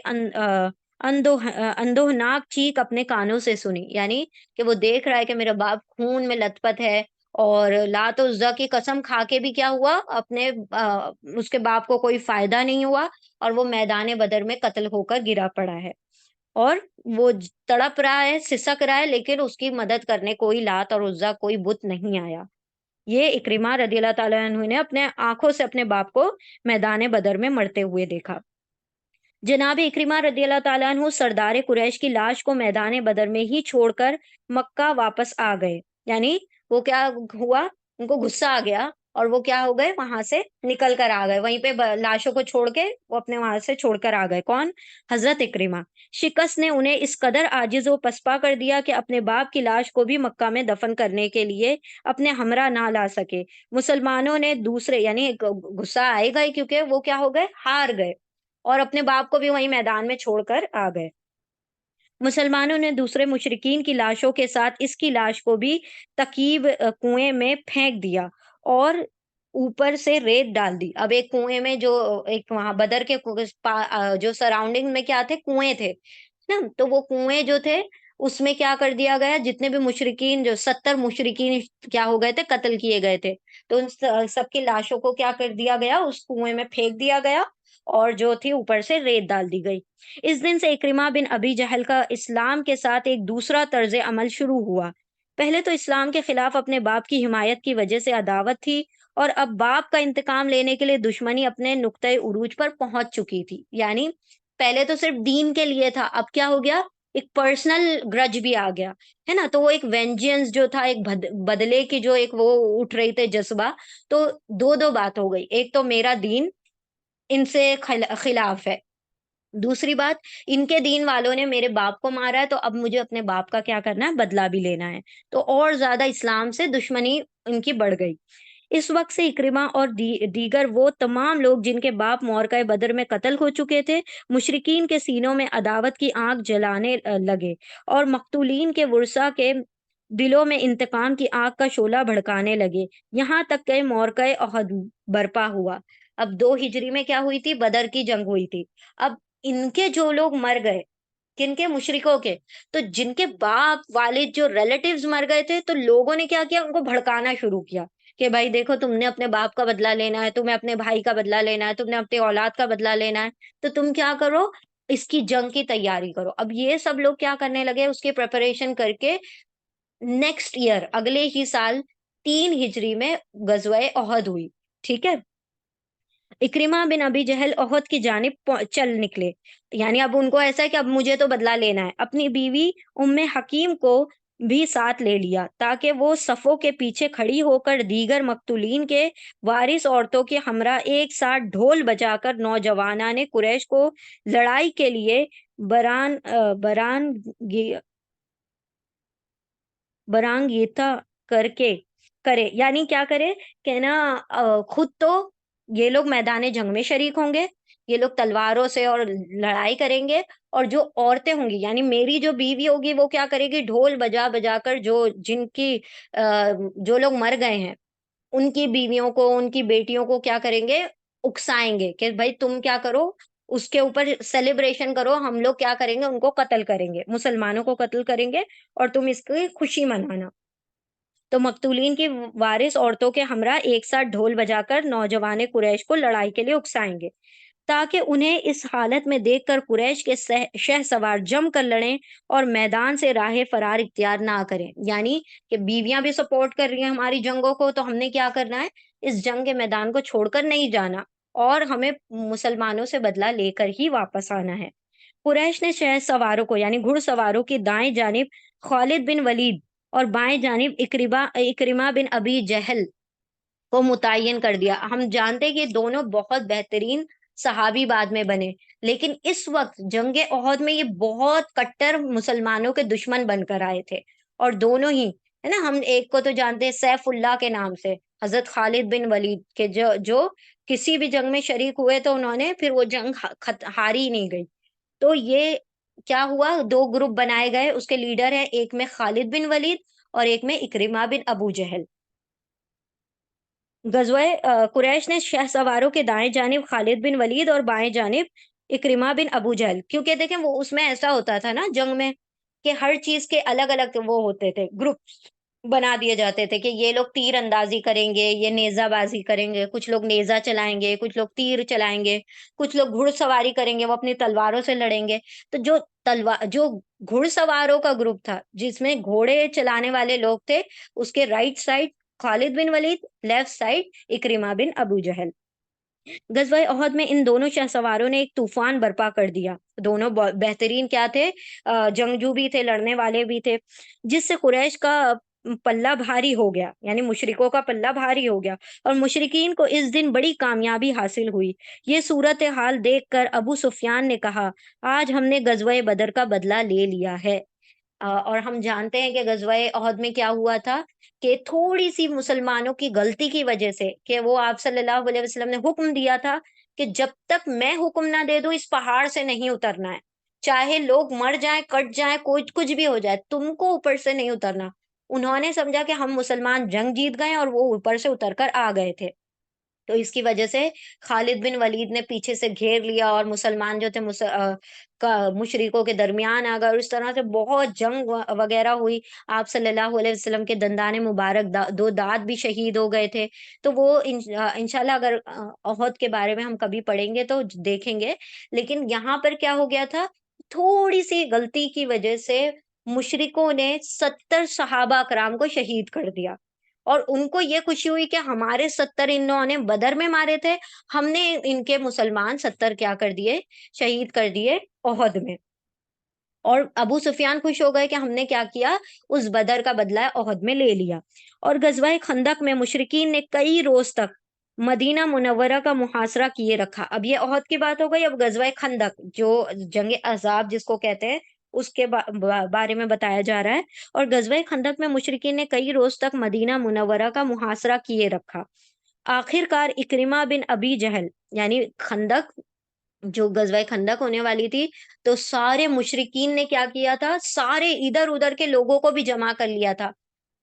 اندوہناک چیخ اپنے کانوں سے سنی، یعنی کہ وہ دیکھ رہا ہے کہ میرا باپ خون میں لت پت ہے، اور لات و عزا کی قسم کھا کے بھی کیا ہوا، اپنے اس کے باپ کو کوئی فائدہ نہیں ہوا، اور وہ میدان بدر میں قتل ہو کر گرا پڑا ہے، اور وہ تڑپ رہا ہے، سسک رہا ہے، لیکن اس کی مدد کرنے کوئی لات اور عزا کوئی بت نہیں آیا۔ یہ اکرمہ رضی اللہ تعالیٰ عنہ نے اپنے آنکھوں سے اپنے باپ کو میدان بدر میں مرتے ہوئے دیکھا۔ جناب اکرمہ رضی اللہ تعالیٰ عنہ سردار قریش کی لاش کو میدان بدر میں ہی چھوڑ کر مکہ واپس آ گئے، یعنی وہ کیا ہوا، ان کو غصہ آ گیا، اور وہ کیا ہو گئے، وہاں سے نکل کر آ گئے، وہیں پہ لاشوں کو چھوڑ کے وہ اپنے وہاں سے چھوڑ کر آ گئے۔ کون؟ حضرت اکرمہ۔ شکست نے انہیں اس قدر عاجز و پسپا کر دیا کہ اپنے باپ کی لاش کو بھی مکہ میں دفن کرنے کے لیے اپنے ہمراہ نہ لا سکے۔ مسلمانوں نے دوسرے، یعنی غصہ آئے گا کیونکہ وہ کیا ہو گئے، ہار گئے، اور اپنے باپ کو بھی وہیں میدان میں چھوڑ کر آ گئے۔ مسلمانوں نے دوسرے مشرکین کی لاشوں کے ساتھ اس کی لاش کو بھی تقیب کنویں میں پھینک دیا، اور اوپر سے ریت ڈال دی۔ اب ایک کنویں میں جو ایک وہاں بدر کے جو سراؤنڈنگ میں کیا تھے، کنویں تھے نا، تو وہ کنویں جو تھے اس میں کیا کر دیا گیا، جتنے بھی مشرکین، جو 70 مشرکین کیا ہو گئے تھے، قتل کیے گئے تھے، تو ان سب کی لاشوں کو کیا کر دیا گیا، اس کنویں میں پھینک دیا گیا، اور جو تھی اوپر سے ریت ڈال دی گئی۔ اس دن سے اکرمہ بن ابی جہل کا اسلام کے ساتھ ایک دوسرا طرز عمل شروع ہوا۔ پہلے تو اسلام کے خلاف اپنے باپ کی حمایت کی وجہ سے عداوت تھی، اور اب باپ کا انتقام لینے کے لیے دشمنی اپنے نقطۂ عروج پر پہنچ چکی تھی۔ یعنی پہلے تو صرف دین کے لیے تھا، اب کیا ہو گیا، ایک پرسنل گرج بھی آ گیا ہے نا، تو وہ ایک وینجنس جو تھا، ایک بدلے کی جو ایک وہ اٹھ رہی تھے جذبہ، تو دو بات ہو گئی، ایک تو میرا دین ان سے خلاف ہے، دوسری بات ان کے دین والوں نے میرے باپ کو مارا ہے، تو اب مجھے اپنے باپ کا کیا کرنا ہے، بدلہ بھی لینا ہے، تو اور زیادہ اسلام سے دشمنی ان کی بڑھ گئی۔ اس وقت سے اکرمہ اور دیگر وہ تمام لوگ جن کے باپ معرکہ بدر میں قتل ہو چکے تھے، مشرکین کے سینوں میں عداوت کی آگ جلانے لگے، اور مقتولین کے ورثاء کے دلوں میں انتقام کی آگ کا شعلہ بھڑکانے لگے، یہاں تک کہ معرکہ احد برپا ہوا۔ اب 2 ہجری میں کیا ہوئی تھی، بدر کی جنگ ہوئی تھی۔ اب ان کے جو لوگ مر گئے، کن کے، مشرکوں کے، تو جن کے باپ والد جو ریلیٹیوز مر گئے تھے، تو لوگوں نے کیا کیا، ان کو بھڑکانا شروع کیا کہ بھائی دیکھو، تم نے اپنے باپ کا بدلہ لینا ہے، تمہیں اپنے بھائی کا بدلہ لینا ہے، تم نے اپنی اولاد کا بدلہ لینا ہے، تو تم کیا کرو، اس کی جنگ کی تیاری کرو۔ اب یہ سب لوگ کیا کرنے لگے، اس کی پریپریشن کر کے نیکسٹ ایئر، اگلے ہی سال 3 ہجری میں غزوہ احد ہوئی، ٹھیک ہے۔ اکرمہ بن ابی جہل احد کی جانب چل نکلے، یعنی اب ان کو ایسا ہے کہ اب مجھے تو بدلہ لینا ہے، اپنی بیوی ام حکیم کو بھی ساتھ لے لیا تاکہ وہ صفوں کے پیچھے کھڑی ہو کر دیگر مقتولین کے وارث عورتوں کے ہمراہ ایک ساتھ ڈھول بجا کر نوجوانان قریش کو لڑائی کے لیے برانگیتا کر کے کرے، یعنی کیا کرے کہ نا خود تو یہ لوگ میدان جنگ میں شریک ہوں گے، یہ لوگ تلواروں سے اور لڑائی کریں گے، اور جو عورتیں ہوں گی یعنی میری جو بیوی ہوگی وہ کیا کرے گی، ڈھول بجا بجا کر جو جن کی جو لوگ مر گئے ہیں ان کی بیویوں کو ان کی بیٹیوں کو کیا کریں گے، اکسائیں گے کہ بھائی تم کیا کرو، اس کے اوپر سیلیبریشن کرو، ہم لوگ کیا کریں گے، ان کو قتل کریں گے، مسلمانوں کو قتل کریں گے اور تم اس کی خوشی منانا۔ تو مقتولین کی وارث عورتوں کے ہمراہ ایک ساتھ ڈھول بجا کر نوجوان قریش کو لڑائی کے لیے اکسائیں گے، تاکہ انہیں اس حالت میں دیکھ کر قریش کے شہ سوار جم کر لڑیں اور میدان سے راہ فرار اختیار نہ کریں، یعنی کہ بیویاں بھی سپورٹ کر رہی ہیں ہماری جنگوں کو، تو ہم نے کیا کرنا ہے، اس جنگ کے میدان کو چھوڑ کر نہیں جانا اور ہمیں مسلمانوں سے بدلہ لے کر ہی واپس آنا ہے۔ قریش نے شہ سواروں کو یعنی گھڑ سواروں کی دائیں جانب خالد بن ولید اور بائیں جانب اکرمہ بن ابی جہل کو متعین کر دیا۔ ہم جانتے ہیں کہ دونوں بہت بہترین صحابی بعد میں بنے، لیکن اس وقت جنگ احد میں یہ بہت کٹر مسلمانوں کے دشمن بن کر آئے تھے، اور دونوں ہی ہے نا، ہم ایک کو تو جانتے ہیں سیف اللہ کے نام سے، حضرت خالد بن ولید کے جو کسی بھی جنگ میں شریک ہوئے تو انہوں نے پھر وہ جنگ ہاری ہی نہیں گئی۔ تو یہ کیا ہوا، دو گروپ بنائے گئے، اس کے لیڈر ہیں، ایک میں خالد بن ولید اور ایک میں اکرمہ بن ابو جہل۔ غزوہ قریش نے شہ سواروں کے دائیں جانب خالد بن ولید اور بائیں جانب اکرمہ بن ابو جہل، کیونکہ دیکھیں وہ اس میں ایسا ہوتا تھا نا جنگ میں کہ ہر چیز کے الگ الگ وہ ہوتے تھے، گروپ بنا دیے جاتے تھے کہ یہ لوگ تیر اندازی کریں گے، یہ نیزہ بازی کریں گے، کچھ لوگ نیزہ چلائیں گے، کچھ لوگ تیر چلائیں گے، کچھ لوگ گھڑ سواری کریں گے، وہ اپنی تلواروں سے لڑیں گے۔ تو جو گھڑ سواروں کا گروپ تھا جس میں گھوڑے چلانے والے لوگ تھے، اس کے رائٹ سائڈ خالد بن ولید، لیفٹ سائڈ اکرمہ بن ابو جہل۔ غزوہ احد میں ان دونوں شہ سواروں نے ایک طوفان برپا کر دیا، دونوں بہترین کیا تھے، جنگجو بھی تھے، لڑنے والے بھی تھے، جس سے قریش کا پلہ بھاری ہو گیا، یعنی مشرکوں کا پلہ بھاری ہو گیا، اور مشرکین کو اس دن بڑی کامیابی حاصل ہوئی۔ یہ صورتحال دیکھ کر ابو سفیان نے کہا، آج ہم نے غزوہ بدر کا بدلہ لے لیا ہے۔ اور ہم جانتے ہیں کہ غزوہ احد میں کیا ہوا تھا، کہ تھوڑی سی مسلمانوں کی غلطی کی وجہ سے، کہ وہ آپ صلی اللہ علیہ وسلم نے حکم دیا تھا کہ جب تک میں حکم نہ دے دوں اس پہاڑ سے نہیں اترنا ہے، چاہے لوگ مر جائیں، کٹ جائیں، کچھ بھی ہو جائے، تم کو اوپر سے نہیں اترنا۔ انہوں نے سمجھا کہ ہم مسلمان جنگ جیت گئے اور وہ اوپر سے اتر کر آ گئے تھے، تو اس کی وجہ سے خالد بن ولید نے پیچھے سے گھیر لیا اور مسلمان جو تھے مشرکوں کے درمیان آ گئے، اور اس طرح سے بہت جنگ وغیرہ ہوئی۔ آپ صلی اللہ علیہ وسلم کے دندان مبارک دو دانت بھی شہید ہو گئے تھے۔ تو وہ انشاءاللہ اگر احد کے بارے میں ہم کبھی پڑھیں گے تو دیکھیں گے، لیکن یہاں پر کیا ہو گیا تھا، تھوڑی سی غلطی کی وجہ سے مشرکوں نے 70 صحابہ کرام کو شہید کر دیا، اور ان کو یہ خوشی ہوئی کہ ہمارے 70 انہوں نے بدر میں مارے تھے، ہم نے ان کے مسلمان 70 کیا کر دیے، شہید کر دیے احد میں۔ اور ابو سفیان خوش ہو گئے کہ ہم نے کیا کیا، اس بدر کا بدلہ احد میں لے لیا۔ اور غزوہ خندق میں مشرکین نے کئی روز تک مدینہ منورہ کا محاصرہ کیے رکھا۔ اب یہ احد کی بات ہو گئی، اب غزوہ خندق جو جنگ عذاب جس کو کہتے ہیں اس کے بارے میں بتایا جا رہا ہے۔ اور غزوہ خندق میں مشرکین نے کئی روز تک مدینہ منورہ کا محاصرہ کیے رکھا۔ آخر کار اکرمہ بن ابی جہل، یعنی خندق جو غزوہ خندق ہونے والی تھی، تو سارے مشرکین نے کیا کیا تھا، سارے ادھر ادھر کے لوگوں کو بھی جمع کر لیا تھا،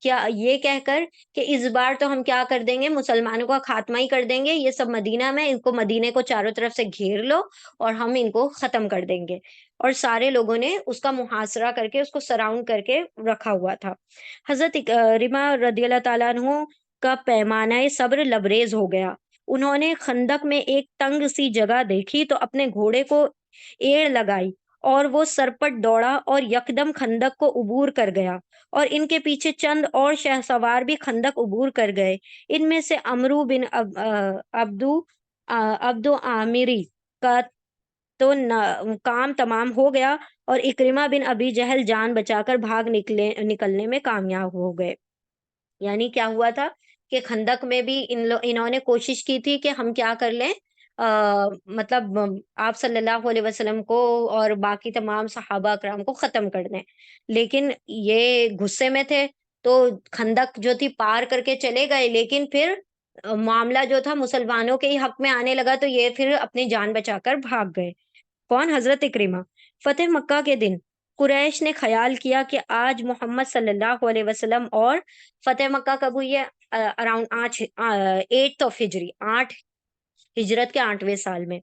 کیا یہ کہہ کر کہ اس بار تو ہم کیا کر دیں گے، مسلمانوں کا خاتمہ ہی کر دیں گے، یہ سب مدینہ میں، ان کو مدینے کو چاروں طرف سے گھیر لو اور ہم ان کو ختم کر دیں گے۔ اور سارے لوگوں نے اس کا محاصرہ کر کے، اس کو سراؤنڈ کر کے رکھا ہوا تھا۔ حضرت رما رضی اللہ تعالیٰ عنہ کا پیمانہ صبر لبریز ہو گیا۔ انہوں نے خندق میں ایک تنگ سی جگہ دیکھی تو اپنے گھوڑے کو ایڑ لگائی، اور وہ سرپٹ دوڑا اور یکدم خندق کو عبور کر گیا، اور ان کے پیچھے چند اور شہ سوار بھی خندق عبور کر گئے۔ ان میں سے عمرو بن عبدو عامری کا تو کام تمام ہو گیا، اور اکرمہ بن ابی جہل جان بچا کر بھاگ نکلنے میں کامیاب ہو گئے۔ یعنی کیا ہوا تھا کہ خندق میں بھی انہوں نے کوشش کی تھی کہ ہم کیا کر لیں، مطلب آپ صلی اللہ علیہ وسلم کو اور باقی تمام صحابہ اکرام کو ختم کر دیں، لیکن یہ غصے میں تھے، تو خندق جو تھی پار کر کے چلے گئے، لیکن پھر معاملہ جو تھا مسلمانوں کے ہی حق میں آنے لگا، تو یہ پھر اپنی جان بچا کر بھاگ گئے۔ کون؟ حضرت اکرمہ۔ فتح مکہ کے دن قریش نے خیال کیا کہ آج محمد صلی اللہ علیہ وسلم، اور فتح مکہ کب ہوئی ہے؟ اراؤنڈ 8 ہجری، 8 ہجرت کے 8ویں سال میں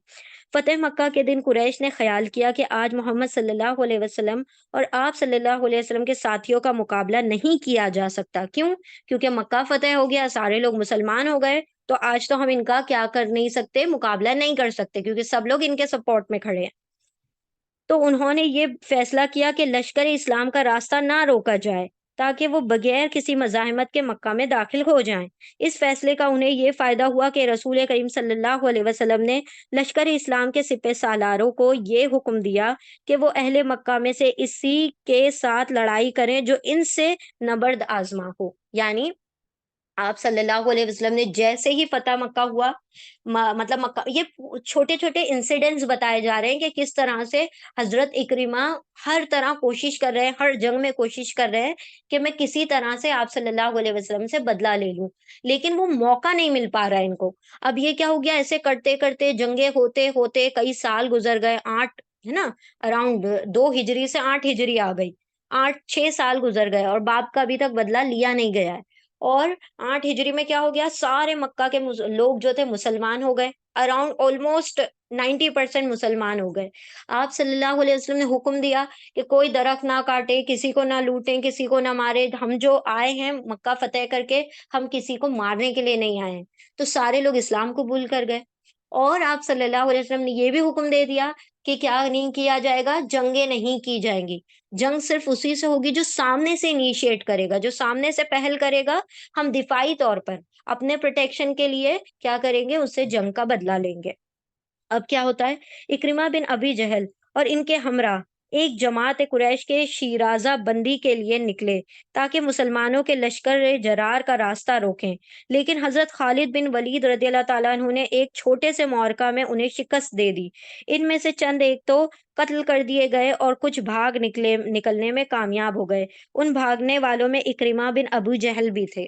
فتح مکہ کے دن قریش نے خیال کیا کہ آج محمد صلی اللہ علیہ وسلم اور آپ صلی اللہ علیہ وسلم کے ساتھیوں کا مقابلہ نہیں کیا جا سکتا۔ کیوں؟ کیونکہ مکہ فتح ہو گیا، سارے لوگ مسلمان ہو گئے، تو آج تو ہم ان کا کیا کر نہیں سکتے، مقابلہ نہیں کر سکتے، کیونکہ سب لوگ ان کے سپورٹ میں کھڑے ہیں۔ تو انہوں نے یہ فیصلہ کیا کہ لشکر اسلام کا راستہ نہ روکا جائے، تاکہ وہ بغیر کسی مزاحمت کے مکہ میں داخل ہو جائیں۔ اس فیصلے کا انہیں یہ فائدہ ہوا کہ رسول کریم صلی اللہ علیہ وسلم نے لشکر اسلام کے سپہ سالاروں کو یہ حکم دیا کہ وہ اہل مکہ میں سے اسی کے ساتھ لڑائی کریں جو ان سے نبرد آزما ہو۔ یعنی آپ صلی اللہ علیہ وسلم نے جیسے ہی فتح مکہ ہوا، مطلب مکہ، یہ چھوٹے چھوٹے انسیڈنٹس بتائے جا رہے ہیں کہ کس طرح سے حضرت اکرمہ ہر طرح کوشش کر رہے ہیں، ہر جنگ میں کوشش کر رہے ہیں کہ میں کسی طرح سے آپ صلی اللہ علیہ وسلم سے بدلہ لے لوں، لیکن وہ موقع نہیں مل پا رہا ہے ان کو۔ اب یہ کیا ہو گیا، ایسے کرتے کرتے جنگیں ہوتے ہوتے کئی سال گزر گئے، 8 ہے نا، اراؤنڈ 2 ہجری سے 8 ہجری آ گئی، 8 6 سال گزر گئے اور باپ کا ابھی تک بدلہ لیا نہیں گیا ہے۔ اور 8 ہجری میں کیا ہو گیا، سارے مکہ کے لوگ جو تھے مسلمان ہو گئے، اراؤنڈ آلموسٹ 90% مسلمان ہو گئے۔ آپ صلی اللہ علیہ وسلم نے حکم دیا کہ کوئی درخت نہ کاٹے، کسی کو نہ لوٹیں، کسی کو نہ مارے، ہم جو آئے ہیں مکہ فتح کر کے، ہم کسی کو مارنے کے لیے نہیں آئے ہیں۔ تو سارے لوگ اسلام قبول کر گئے، اور آپ صلی اللہ علیہ وسلم نے یہ بھی حکم دے دیا کہ کیا نہیں کیا جائے گا، جنگیں نہیں کی جائیں گی، جنگ صرف اسی سے ہوگی جو سامنے سے انیشیٹ کرے گا، جو سامنے سے پہل کرے گا۔ ہم دفاعی طور پر اپنے پروٹیکشن کے لیے کیا کریں گے، اس سے جنگ کا بدلہ لیں گے۔ اب کیا ہوتا ہے، اکرمہ بن ابی جہل اور ان کے ہمراہ ایک جماعت قریش کے شیرازہ بندی کے لیے نکلے تاکہ مسلمانوں کے لشکر جرار کا راستہ روکیں، لیکن حضرت خالد بن ولید رضی اللہ تعالیٰ عنہ نے ایک چھوٹے سے معرکہ میں انہیں شکست دے دی۔ ان میں سے چند ایک تو قتل کر دیے گئے اور کچھ نکلنے میں کامیاب ہو گئے۔ ان بھاگنے والوں میں اکرمہ بن ابو جہل بھی تھے۔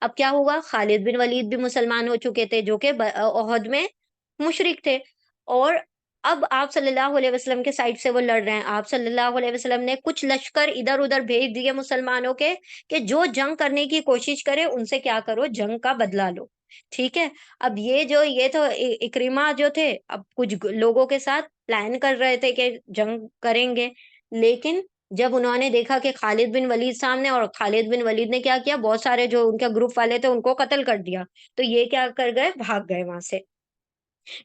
اب کیا ہوا، خالد بن ولید بھی مسلمان ہو چکے تھے، جو کہ احد میں مشرک تھے، اور اب آپ صلی اللہ علیہ وسلم کے سائڈ سے وہ لڑ رہے ہیں۔ آپ صلی اللہ علیہ وسلم نے کچھ لشکر ادھر ادھر بھیج دیے مسلمانوں کے کہ جو جنگ کرنے کی کوشش کرے ان سے کیا کرو، جنگ کا بدلہ لو۔ ٹھیک ہے، اب یہ تو اکرمہ جو تھے، اب کچھ لوگوں کے ساتھ پلان کر رہے تھے کہ جنگ کریں گے، لیکن جب انہوں نے دیکھا کہ خالد بن ولید سامنے، اور خالد بن ولید نے کیا کیا، بہت سارے جو ان کے گروپ والے تھے ان کو قتل کر دیا، تو یہ کیا کر گئے، بھاگ گئے وہاں سے۔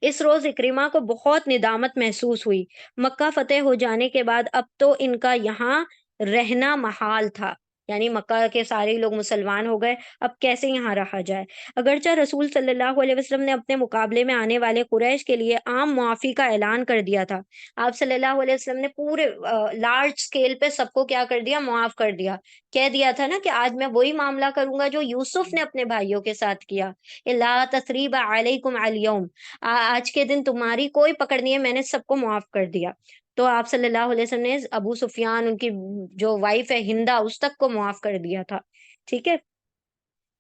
اس روز اکرمہ کو بہت ندامت محسوس ہوئی۔ مکہ فتح ہو جانے کے بعد اب تو ان کا یہاں رہنا محال تھا، یعنی مکہ کے سارے لوگ مسلمان ہو گئے، اب کیسے یہاں رہا جائے۔ اگرچہ رسول صلی اللہ علیہ وسلم نے اپنے مقابلے میں آنے والے قریش کے لیے عام معافی کا اعلان کر دیا تھا، آپ صلی اللہ علیہ وسلم نے پورے لارج اسکیل پہ سب کو کیا کر دیا، معاف کر دیا۔ کہہ دیا تھا نا کہ آج میں وہی معاملہ کروں گا جو یوسف نے اپنے بھائیوں کے ساتھ کیا، لا تثریب علیکم اليوم، آج کے دن تمہاری کوئی پکڑ نہیں ہے، میں نے سب کو معاف کر دیا۔ تو آپ صلی اللہ علیہ وسلم نے ابو سفیان، ان کی جو وائف ہے ہندا، اس تک کو معاف کر دیا تھا۔ ٹھیک ہے،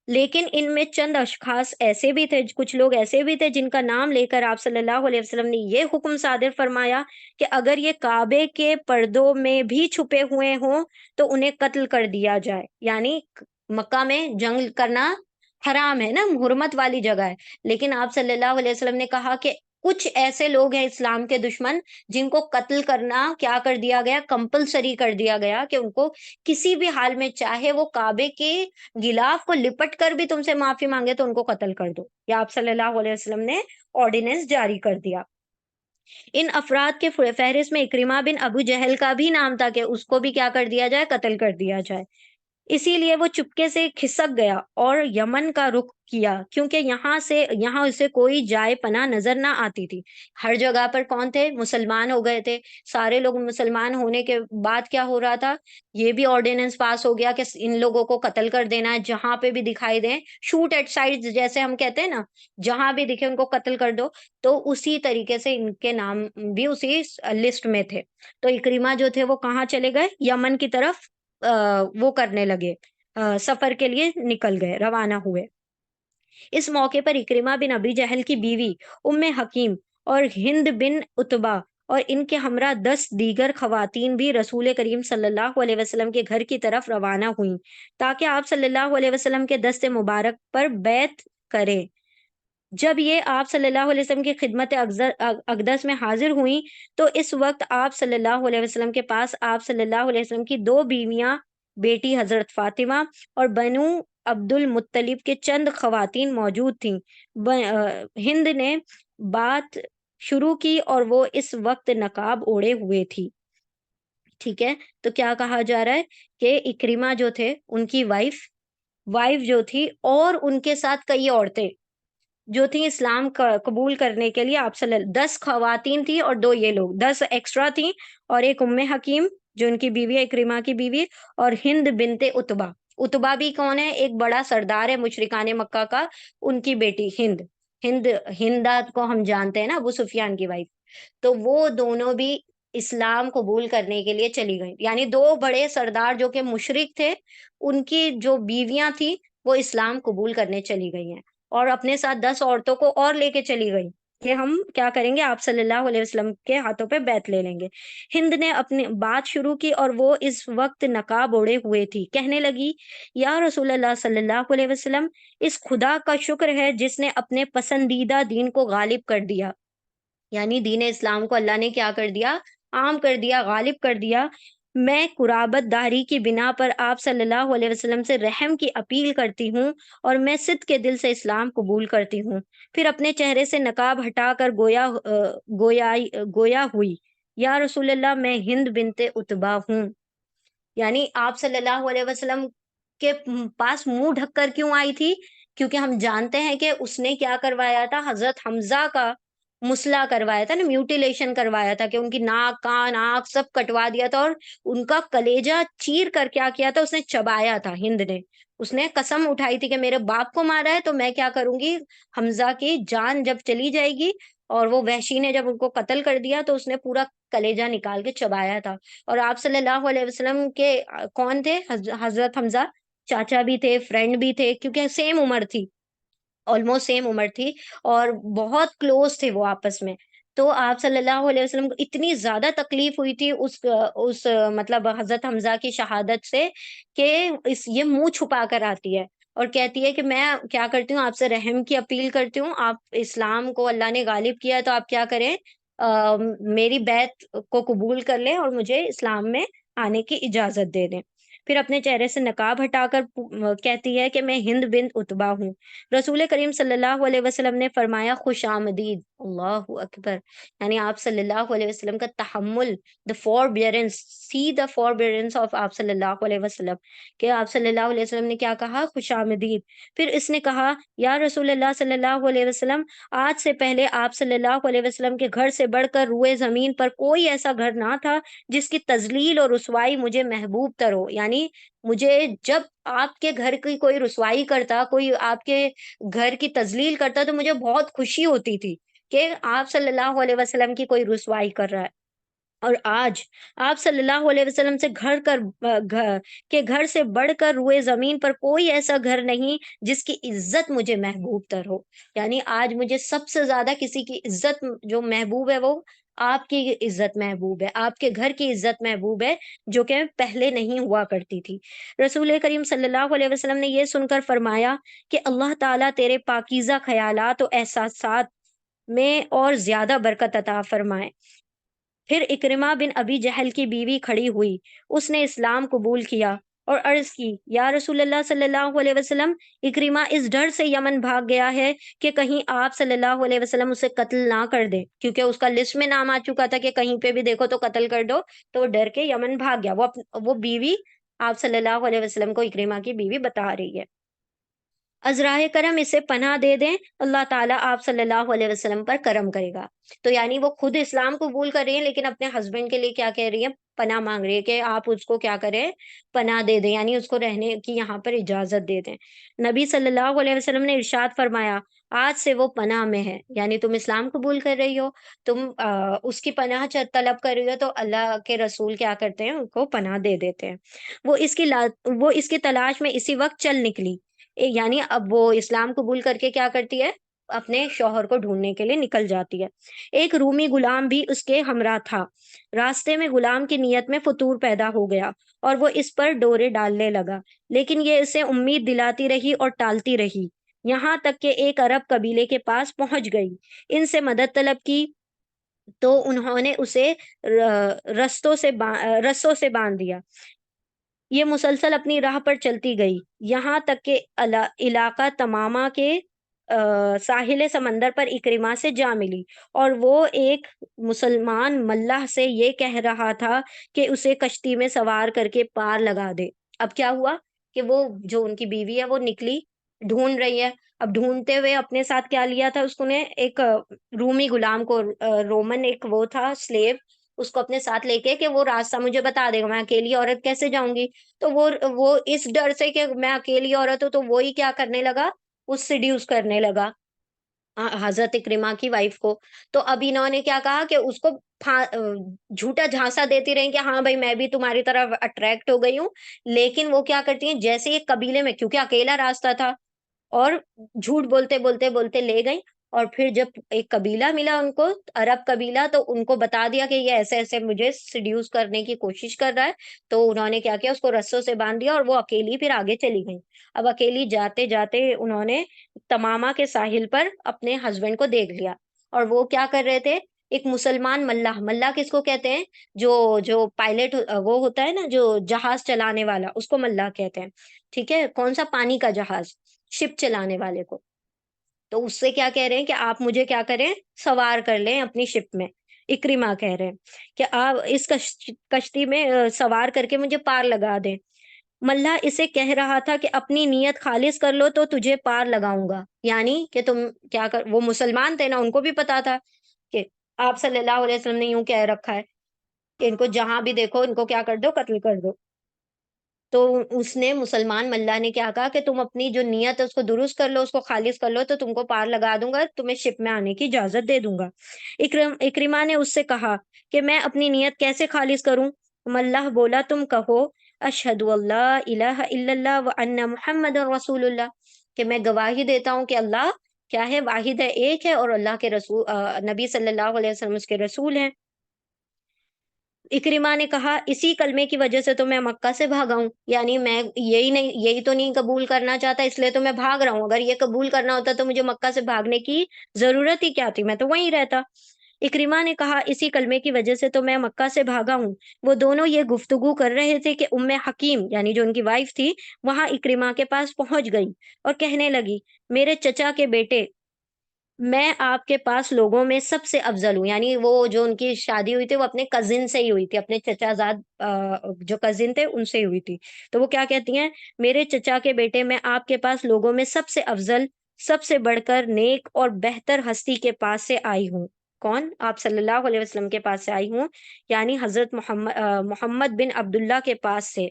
لیکن ان میں چند اشخاص ایسے بھی تھے، کچھ لوگ ایسے بھی تھے جن کا نام لے کر آپ صلی اللہ علیہ وسلم نے یہ حکم صادر فرمایا کہ اگر یہ کعبے کے پردوں میں بھی چھپے ہوئے ہوں تو انہیں قتل کر دیا جائے۔ یعنی مکہ میں جنگ کرنا حرام ہے نا، حرمت والی جگہ ہے، لیکن آپ صلی اللہ علیہ وسلم نے کہا کہ کچھ ایسے لوگ ہیں اسلام کے دشمن جن کو قتل کرنا کیا کر دیا گیا، کمپلسری کر دیا گیا، کہ ان کو کسی بھی حال میں، چاہے وہ کعبے کے غلاف کو لپٹ کر بھی تم سے معافی مانگے تو ان کو قتل کر دو۔ یا آپ صلی اللہ علیہ وسلم نے آرڈیننس جاری کر دیا۔ ان افراد کے فہرست میں اکرمہ بن ابو جہل کا بھی نام تھا کہ اس کو بھی کیا کر دیا جائے، قتل کر دیا جائے۔ اسی لیے وہ چپکے سے کھسک گیا اور یمن کا رخ کیا، کیونکہ یہاں اسے کوئی جائے پناہ نظر نہ آتی تھی۔ ہر جگہ پر کون تھے، مسلمان ہو گئے تھے، سارے لوگ مسلمان ہونے کے بعد کیا ہو رہا تھا، یہ بھی آرڈیننس پاس ہو گیا کہ ان لوگوں کو قتل کر دینا ہے، جہاں پہ بھی دکھائی دیں، شوٹ ایٹ سائڈ جیسے ہم کہتے ہیں نا، جہاں بھی دکھے ان کو قتل کر دو۔ تو اسی طریقے سے ان کے نام بھی اسی لسٹ میں تھے۔ تو اکرمہ جو تھے وہ کہاں چلے گئے، یمن کی طرف وہ کرنے لگے، سفر کے لیے نکل گئے، روانہ ہوئے۔ اس موقع پر اکرمہ بن ابی جہل کی بیوی ام حکیم اور ہند بن اتبا اور ان کے ہمراہ 10 دیگر خواتین بھی رسول کریم صلی اللہ علیہ وسلم کے گھر کی طرف روانہ ہوئیں تاکہ آپ صلی اللہ علیہ وسلم کے دست مبارک پر بیعت کریں۔ جب یہ آپ صلی اللہ علیہ وسلم کی خدمت اقدس میں حاضر ہوئیں تو اس وقت آپ صلی اللہ علیہ وسلم کے پاس آپ صلی اللہ علیہ وسلم کی 2 بیویاں، بیٹی حضرت فاطمہ اور بنو عبد المطلب کے چند خواتین موجود تھیں۔ ہند نے بات شروع کی اور وہ اس وقت نقاب اوڑے ہوئے تھی۔ ٹھیک ہے، تو کیا کہا جا رہا ہے کہ اکرمہ جو تھے ان کی وائف جو تھی، اور ان کے ساتھ کئی عورتیں جو تھیں اسلام قبول کرنے کے لیے آپ صلی اللہ 10 خواتین تھیں اور 2 یہ لوگ 10 ایکسٹرا تھیں، اور ایک ام حکیم جو ان کی بیوی ہے، اکرمہ کی بیوی، اور ہند بنت اتبا۔ اتبا بھی کون ہے؟ ایک بڑا سردار ہے مشرکان مکہ کا، ان کی بیٹی ہند ہندات کو ہم جانتے ہیں نا، ابو سفیان کی وائف۔ تو وہ دونوں بھی اسلام قبول کرنے کے لیے چلی گئیں، یعنی 2 بڑے سردار جو کہ مشرک تھے، ان کی جو بیویاں تھیں وہ اسلام قبول کرنے چلی گئی ہیں، اور اپنے ساتھ 10 عورتوں کو اور لے کے چلی گئی کہ ہم کیا کریں گے، آپ صلی اللہ علیہ وسلم کے ہاتھوں پہ بیعت لے لیں گے۔ ہند نے اپنی بات شروع کی اور وہ اس وقت نقاب اوڑے ہوئے تھی، کہنے لگی، یا رسول اللہ صلی اللہ علیہ وسلم، اس خدا کا شکر ہے جس نے اپنے پسندیدہ دین کو غالب کر دیا، یعنی دین اسلام کو اللہ نے کیا کر دیا؟ عام کر دیا، غالب کر دیا۔ میں قرابت داری کی بنا پر آپ صلی اللہ علیہ وسلم سے رحم کی اپیل کرتی ہوں اور میں صدق کے دل سے اسلام قبول کرتی ہوں۔ پھر اپنے چہرے سے نقاب ہٹا کر گویا ہوئی، یا رسول اللہ، میں ہند بنت اتبا ہوں۔ یعنی آپ صلی اللہ علیہ وسلم کے پاس منہ ڈھک کر کیوں آئی تھی؟ کیونکہ ہم جانتے ہیں کہ اس نے کیا کروایا تھا، حضرت حمزہ کا مسئلہ کروایا تھا نا، میوٹیلیشن کروایا تھا، کہ ان کی ناک، کان، آنکھ سب کٹوا دیا تھا، اور ان کا کلیجہ چیر کر کیا کیا تھا، اس نے چبایا تھا ہند نے۔ اس نے قسم اٹھائی تھی کہ میرے باپ کو مارا ہے تو میں کیا کروں گی، حمزہ کی جان جب چلی جائے گی، اور وہ وحشی نے جب ان کو قتل کر دیا تو اس نے پورا کلیجہ نکال کے چبایا تھا۔ اور آپ صلی اللہ علیہ وسلم کے کون تھے؟ حضرت حمزہ چاچا بھی تھے، فرینڈ بھی تھے، کیونکہ سیم عمر تھی، آلموسٹ سیم عمر تھی، اور بہت کلوز تھے وہ آپس میں۔ تو آپ صلی اللہ علیہ وسلم کو اتنی زیادہ تکلیف ہوئی تھی اس مطلب حضرت حمزہ کی شہادت سے، کہ یہ منہ چھپا کر آتی ہے اور کہتی ہے کہ میں کیا کرتی ہوں، آپ سے رحم کی اپیل کرتی ہوں، آپ اسلام کو اللہ نے غالب کیا ہے تو آپ کیا کریں، میری بیعت کو قبول کر لیں اور مجھے اسلام میں آنے کی اجازت دے دیں۔ پھر اپنے چہرے سے نقاب ہٹا کر کہتی ہے کہ میں ہند بنت اتبا ہوں۔ رسول کریم صلی اللہ علیہ وسلم نے فرمایا، خوش آمدید، اللہ اکبر، یعنی آپ صلی اللہ علیہ وسلم کا تحمل، the forbearance، see the forbearance of آپ صلی اللہ علیہ وسلم، کہ آپ صلی اللہ علیہ وسلم نے کیا کہا، خوش آمدید۔ پھر اس نے کہا، یا رسول اللہ صلی اللہ علیہ وسلم، آج سے پہلے آپ صلی اللہ علیہ وسلم کے گھر سے بڑھ کر روئے زمین پر کوئی ایسا گھر نہ تھا جس کی تذلیل اور رسوائی مجھے محبوب تر ہو، یعنی مجھے جب آپ کے گھر کی کوئی رسوائی کرتا، کوئی آپ کے گھر کی تذلیل کرتا، تو مجھے بہت خوشی ہوتی تھی کہ آپ صلی اللہ علیہ وسلم کی کوئی رسوائی کر رہا ہے۔ اور آج آپ صلی اللہ علیہ وسلم سے گھر سے بڑھ کر روئے زمین پر کوئی ایسا گھر نہیں جس کی عزت مجھے محبوب تر ہو، یعنی آج مجھے سب سے زیادہ کسی کی عزت جو محبوب ہے وہ آپ کی عزت محبوب ہے، آپ کے گھر کی عزت محبوب ہے، جو کہ پہلے نہیں ہوا کرتی تھی۔ رسول کریم صلی اللہ علیہ وسلم نے یہ سن کر فرمایا کہ اللہ تعالیٰ تیرے پاکیزہ خیالات و احساسات میں اور زیادہ برکت عطا فرمائے۔ پھر اکرمہ بن ابی جہل کی بیوی کھڑی ہوئی، اس نے اسلام قبول کیا اور عرض کی، یا رسول اللہ صلی اللہ علیہ وسلم، اکرمہ اس ڈر سے یمن بھاگ گیا ہے کہ کہیں آپ صلی اللہ علیہ وسلم اسے قتل نہ کر دے، کیونکہ اس کا لسٹ میں نام آ چکا تھا کہ کہیں پہ بھی دیکھو تو قتل کر دو، تو وہ ڈر کے یمن بھاگ گیا۔ وہ بیوی آپ صلی اللہ علیہ وسلم کو اکرمہ کی بیوی بتا رہی ہے، ازراہ کرم اسے پناہ دے دیں، اللہ تعالیٰ آپ صلی اللہ علیہ وسلم پر کرم کرے گا۔ تو یعنی وہ خود اسلام قبول کر رہی ہیں لیکن اپنے ہسبینڈ کے لیے کیا کہہ رہی ہیں، پناہ مانگ رہی ہے کہ آپ اس کو کیا کریں، پناہ دے دیں، یعنی اس کو رہنے کی یہاں پر اجازت دے دیں۔ نبی صلی اللہ علیہ وسلم نے ارشاد فرمایا، آج سے وہ پناہ میں ہے، یعنی تم اسلام قبول کر رہی ہو، تم اس کی پناہ طلب کر رہی ہو، تو اللہ کے رسول کیا کرتے ہیں، ان کو پناہ دے دیتے ہیں۔ وہ اس کی تلاش میں اسی وقت چل نکلی، یعنی اب وہ اسلام قبول کر کے کیا کرتی ہے، اپنے شوہر کو ڈھونڈنے کے لیے نکل جاتی ہے۔ ایک رومی غلام بھی اس کے ہمراہ تھا۔ راستے میں غلام کی نیت میں فطور پیدا ہو گیا اور وہ اس پر ڈورے ڈالنے لگا، لیکن یہ اسے امید دلاتی رہی اور ٹالتی رہی، یہاں تک کہ ایک عرب قبیلے کے پاس پہنچ گئی۔ ان سے مدد طلب کی تو انہوں نے اسے رستوں سے باندھ دیا۔ یہ مسلسل اپنی راہ پر چلتی گئی، یہاں تک کہ علاقہ تمامہ کے ساحل سمندر پر اکرما سے جا ملی، اور وہ ایک مسلمان ملاح سے یہ کہہ رہا تھا کہ اسے کشتی میں سوار کر کے پار لگا دے۔ اب کیا ہوا کہ وہ جو ان کی بیوی ہے وہ نکلی، ڈھونڈ رہی ہے۔ اب ڈھونڈتے ہوئے اپنے ساتھ کیا لیا تھا اس کو نے، ایک رومی غلام کو، رومن ایک وہ تھا سلیو، اس کو اپنے ساتھ لے کے کہ وہ راستہ مجھے بتا دے گا، میں اکیلی عورت کیسے جاؤں گی؟ تو وہ اس ڈر سے کہ میں اکیلی عورت ہوں، تو وہی کیا کرنے لگا، اس سیڈیوس کرنے لگا حضرت اکرمہ کی وائف کو۔ تو اب انہوں نے کیا کہا کہ اس کو جھوٹا جھانسا دیتی رہی کہ ہاں بھائی میں بھی تمہاری طرف اٹریکٹ ہو گئی ہوں، لیکن وہ کیا کرتی ہیں، جیسے یہ قبیلے میں، کیونکہ اکیلا راستہ تھا، اور جھوٹ بولتے بولتے بولتے لے گئی، اور پھر جب ایک قبیلہ ملا ان کو، عرب قبیلہ، تو ان کو بتا دیا کہ یہ ایسے ایسے مجھے سیڈیوس کرنے کی کوشش کر رہا ہے۔ تو انہوں نے کیا کیا، اس کو رسوں سے باندھ دیا اور وہ اکیلی پھر آگے چلی گئی۔ اب اکیلی جاتے جاتے انہوں نے تماما کے ساحل پر اپنے ہسبینڈ کو دیکھ لیا، اور وہ کیا کر رہے تھے، ایک مسلمان ملاح، ملاح کس کو کہتے ہیں، جو پائلٹ وہ ہوتا ہے نا، جو جہاز چلانے والا، اس کو ملاح کہتے ہیں، ٹھیک ہے، کون سا، پانی کا جہاز، شپ چلانے والے کو۔ تو اس سے کیا کہہ رہے ہیں کہ آپ مجھے کیا کریں، سوار کر لیں اپنی شپ میں۔ اکرما کہہ رہے ہیں کہ آپ اس کشتی میں سوار کر کے مجھے پار لگا دیں۔ ملہ اسے کہہ رہا تھا کہ اپنی نیت خالص کر لو تو تجھے پار لگاؤں گا، یعنی کہ تم کیا کر، وہ مسلمان تھے نا، ان کو بھی پتا تھا کہ آپ صلی اللہ علیہ وسلم نے یوں کہہ رکھا ہے کہ ان کو جہاں بھی دیکھو ان کو کیا کر دو، قتل کر دو۔ تو اس نے، مسلمان ملا نے کیا کہا کہ تم اپنی جو نیت ہے اس کو درست کر لو، اس کو خالص کر لو، تو تم کو پار لگا دوں گا، تمہیں شپ میں آنے کی اجازت دے دوں گا۔ اکرما نے اس سے کہا کہ میں اپنی نیت کیسے خالص کروں؟ ملہ بولا، تم کہو اشہد اللہ الہ الا اللہ وان محمد رسول اللہ، کہ میں گواہی دیتا ہوں کہ اللہ کیا ہے، واحد ہے، ایک ہے، اور اللہ کے رسول، نبی صلی اللہ علیہ وسلم اس کے رسول ہیں۔ اکرما نے کہا اسی کلمے کی وجہ سے تو میں مکہ سے بھاگا ہوں، یعنی میں یہی تو نہیں قبول کرنا چاہتا، اس لیے تو میں بھاگ رہا ہوں، اگر یہ قبول کرنا ہوتا تو مجھے مکہ سے بھاگنے کی ضرورت ہی کیا تھی، میں تو وہیں رہتا۔ اکرما نے کہا اسی کلمے کی وجہ سے تو میں مکہ سے بھاگا ہوں۔ وہ دونوں یہ گفتگو کر رہے تھے کہ ام حکیم، یعنی جو ان کی وائف تھی، وہاں اکرما کے پاس پہنچ گئی اور کہنے لگی، میرے چچا کے بیٹے، میں آپ کے پاس لوگوں میں سب سے افضل ہوں، یعنی وہ جو ان کی شادی ہوئی تھی وہ اپنے کزن سے ہی ہوئی تھی، اپنے چچا زاد جو کزن تھے ان سے ہی ہوئی تھی۔ تو وہ کیا کہتی ہیں، میرے چچا کے بیٹے، میں آپ کے پاس لوگوں میں سب سے افضل، سب سے بڑھ کر نیک اور بہتر ہستی کے پاس سے آئی ہوں۔ کون؟ آپ صلی اللہ علیہ وسلم کے پاس سے آئی ہوں، یعنی حضرت محمد بن عبداللہ کے پاس سے۔